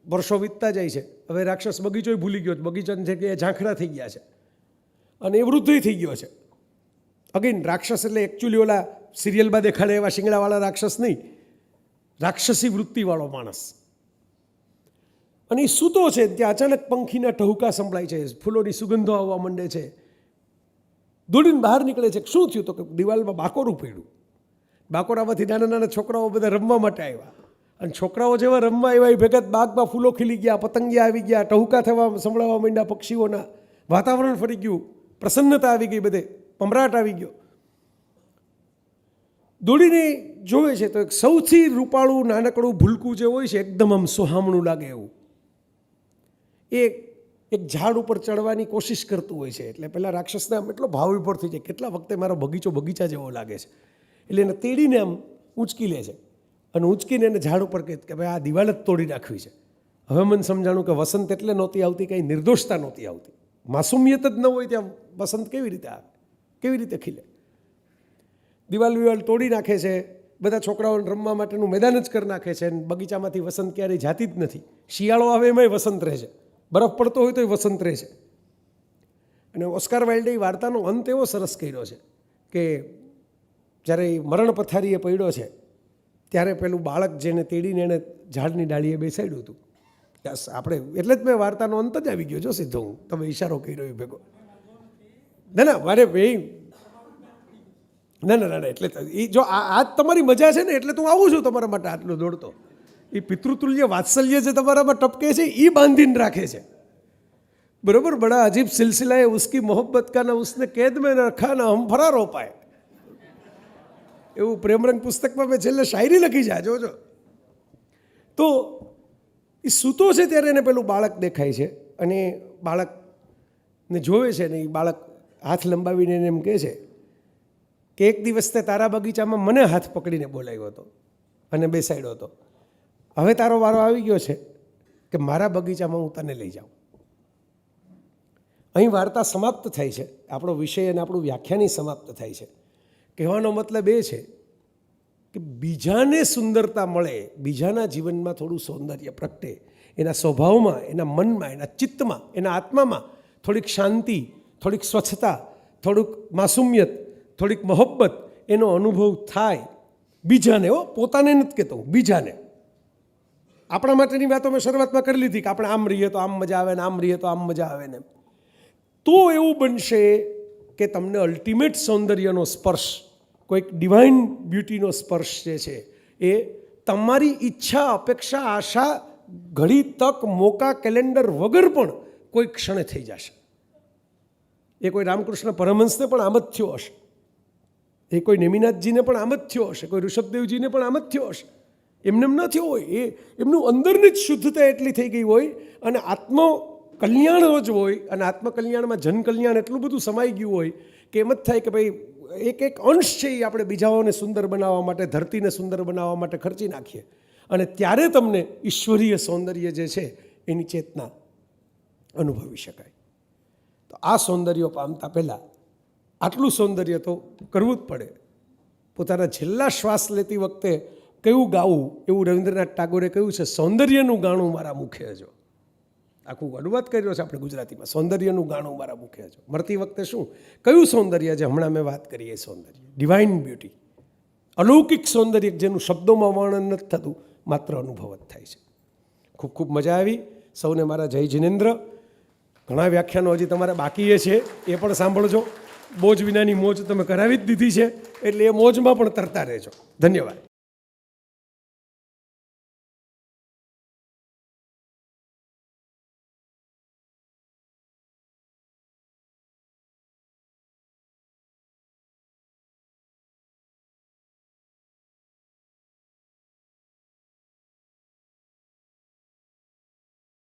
વર્ષો વીતતા જાય છે. હવે રાક્ષસ બગીચોય ભૂલી ગયો, બગીચાની જગ્યાએ ઝાંખરા થઈ ગયા છે, અને એ વૃદ્ધ થઈ ગયો છે. અગેન રાક્ષસ એટલે એકચ્યુઅલી ઓલા સિરિયલમાં દેખાડે એવા શિંગડાવાળા રાક્ષસ નહીં, રાક્ષસી વૃત્તિવાળો માણસ. અને એ સૂતો છે ત્યાં અચાનક પંખીના ટહુકા સંભળાય છે, ફૂલોની સુગંધો આવવા માંડે છે, દોડીને બહાર નીકળે છે. શું થયું? તો કે દિવાલમાં બાકોરું પડ્યું. બાકોરામાંથી નાના નાના છોકરાઓ બધા રમવા માટે આવ્યા, અને છોકરાઓ જેવા રમવા આવ્યા એ ભેગા બાગમાં ફૂલો ખીલી ગયા, પતંગિયા આવી ગયા, ટહુકા થવા સંભળાવવા માંડ્યા પક્ષીઓના, વાતાવરણ ફરી ગયું, પ્રસન્નતા આવી ગઈ, બધે પમરાટ આવી ગયો. દોડીને જોવે છે તો એક સૌથી રૂપાળું નાનકડું ભૂલકું જે હોય છે, એકદમ આમ સોહામણું લાગે એવું, એ એક ઝાડ ઉપર ચડવાની કોશિશ કરતું હોય છે. એટલે પહેલાં રાક્ષસને આમ એટલો ભાવ વિભોર થઈ જાય, કેટલા વખતે મારો બગીચો બગીચા જેવો લાગે છે, એટલે એને તેડીને આમ ઊંચકી લે છે, અને ઊંચકીને એને ઝાડ ઉપર કહે કે ભાઈ આ દિવાલ જ તોડી નાખવી છે. હવે મને સમજાણું કે વસંત એટલે નહોતી આવતી, કંઈ નિર્દોષતા નહોતી આવતી, માસુમિયત જ ન હોય ત્યાં વસંત કેવી રીતે આવે, કેવી રીતે ખીલે? દિવાલ તોડી નાખે છે, બધા છોકરાઓને રમવા માટેનું મેદાન જ કરી નાખે છે, અને બગીચામાંથી વસંત ક્યારેય જાતી જ નથી. શિયાળો આવે એમાંય વસંત રહે છે, બરફ પડતો હોય તોય વસંત રહે છે. અને ઓસ્કાર વાઇલ્ડે એ વાર્તાનો અંત એવો સરસ કર્યો છે કે જ્યારે મરણ પથારીએ પડ્યો છે ત્યારે પેલું બાળક જેને તેડીને એણે ઝાડની ડાળીએ બેસાડ્યું હતું. યસ, આપણે એટલે જ મેં વાર્તાનો અંત જ આવી ગયો જો સીધો, હું તમે ઈશારો કર્યો એ ભેગો. ના મારે ભાઈ ના એટલે એ જો આ તમારી મજા છે ને એટલે તો હું આવું છું તમારા માટે આટલું દોડતો. એ પિતૃતુલ્ય વાત્સલ્ય જે તમારામાં ટપકે છે એ બાંધીને રાખે છે, બરોબર. બડા અજીબ સિલસિલા है उसकी मोहब्बत का ना उसने कैद में रखा ना हम फरार हो पाए, એવું પ્રેમરંગ પુસ્તકમાં મેં છેલ્લે શાયરી લખી છે, જોજો. તો એ સૂતો છે ત્યારે એને પેલું બાળક દેખાય છે, અને બાળકને જોવે છે ને એ બાળક હાથ લંબાવીને એને એમ કહે છે કે એક દિવસ તે તારા બગીચામાં મને હાથ પકડીને બોલાવ્યો હતો અને બેસાડ્યો હતો, હવે તારો વારો આવી ગયો છે કે મારા બગીચામાં હું તને લઈ જાઉં. અહીં વાર્તા સમાપ્ત થાય છે, આપણો વિષય અને આપણું વ્યાખ્યાની સમાપ્ત થાય છે. કહેવાનો મતલબ એ છે કે બીજાને સુંદરતા મળે, બીજાના જીવનમાં થોડું સૌંદર્ય પ્રગટે, એના સ્વભાવમાં, એના મનમાં, એના ચિત્તમાં, એના આત્મામાં થોડીક શાંતિ, થોડીક સ્વચ્છતા, થોડુંક માસુમિયત, થોડીક મોહબ્બત, એનો અનુભવ થાય બીજાને, પોતાને નથી કહેતો, બીજાને. આપણા માટેની વાતો મેં શરૂઆતમાં કરી લીધી કે આપણે આમ રહીએ તો આમ મજા આવે ને આમ રહીએ તો આમ મજા આવે ને, તો એવું બનશે કે તમને અલ્ટિમેટ સૌંદર્યનો સ્પર્શ, કોઈક ડિવાઇન બ્યુટીનો સ્પર્શ જે છે એ તમારી ઈચ્છા, અપેક્ષા, આશા, ઘડી, તક, મોકા, કેલેન્ડર વગર પણ કોઈ ક્ષણે થઈ જશે. એ કોઈ રામકૃષ્ણ પરમહંસને પણ આમ જ થયો હશે, એ કોઈ નેમિનાથજીને પણ આમ જ થયો હશે, કોઈ ઋષભદેવજીને પણ આમ જ થયો હશે. એમને ન થયો હોય, એ એમનું અંદરની જ શુદ્ધતા એટલી થઈ ગઈ હોય અને આત્મ કલ્યાણ જ હોય અને આત્મકલ્યાણમાં જનકલ્યાણ એટલું બધું સમાઈ ગયું હોય કે એમ જ થાય કે ભાઈ એક એક અંશ છે એ આપણે બીજાઓને સુંદર બનાવવા માટે, ધરતીને સુંદર બનાવવા માટે ખર્ચી નાખીએ અને ત્યારે તમને ઈશ્વરીય સૌંદર્ય જે છે એની ચેતના અનુભવી શકાય. તો આ સૌંદર્ય પામતા પહેલાં આટલું સૌંદર્ય તો કરવું જ પડે. પોતાના છેલ્લા શ્વાસ લેતી વખતે કયું ગાવું, એવું રવિન્દ્રનાથ ટાગોરે કહ્યું છે, સૌંદર્યનું ગાણું મારા મુખે જો. આખું અનુવાદ કર્યો છે આપણે ગુજરાતીમાં, સૌંદર્યનું ગાણું મારા મુખે જો. મરતી વખતે શું કયું સૌંદર્ય છે, હમણાં મેં વાત કરી એ સૌંદર્ય, ડિવાઇન બ્યુટી, અલૌકિક સૌંદર્ય જેનું શબ્દોમાં વર્ણન નથી થતું, માત્ર અનુભવ જ થાય છે. ખૂબ ખૂબ મજા આવી. સૌને મારા જય જિનેન્દ્ર. ઘણા વ્યાખ્યાનો હજી તમારે બાકી છે, એ પણ સાંભળજો. બોજ વિનાની મોજ તમે કરાવી જ દીધી છે, એટલે એ મોજમાં પણ તરતા રહેજો. ધન્યવાદ.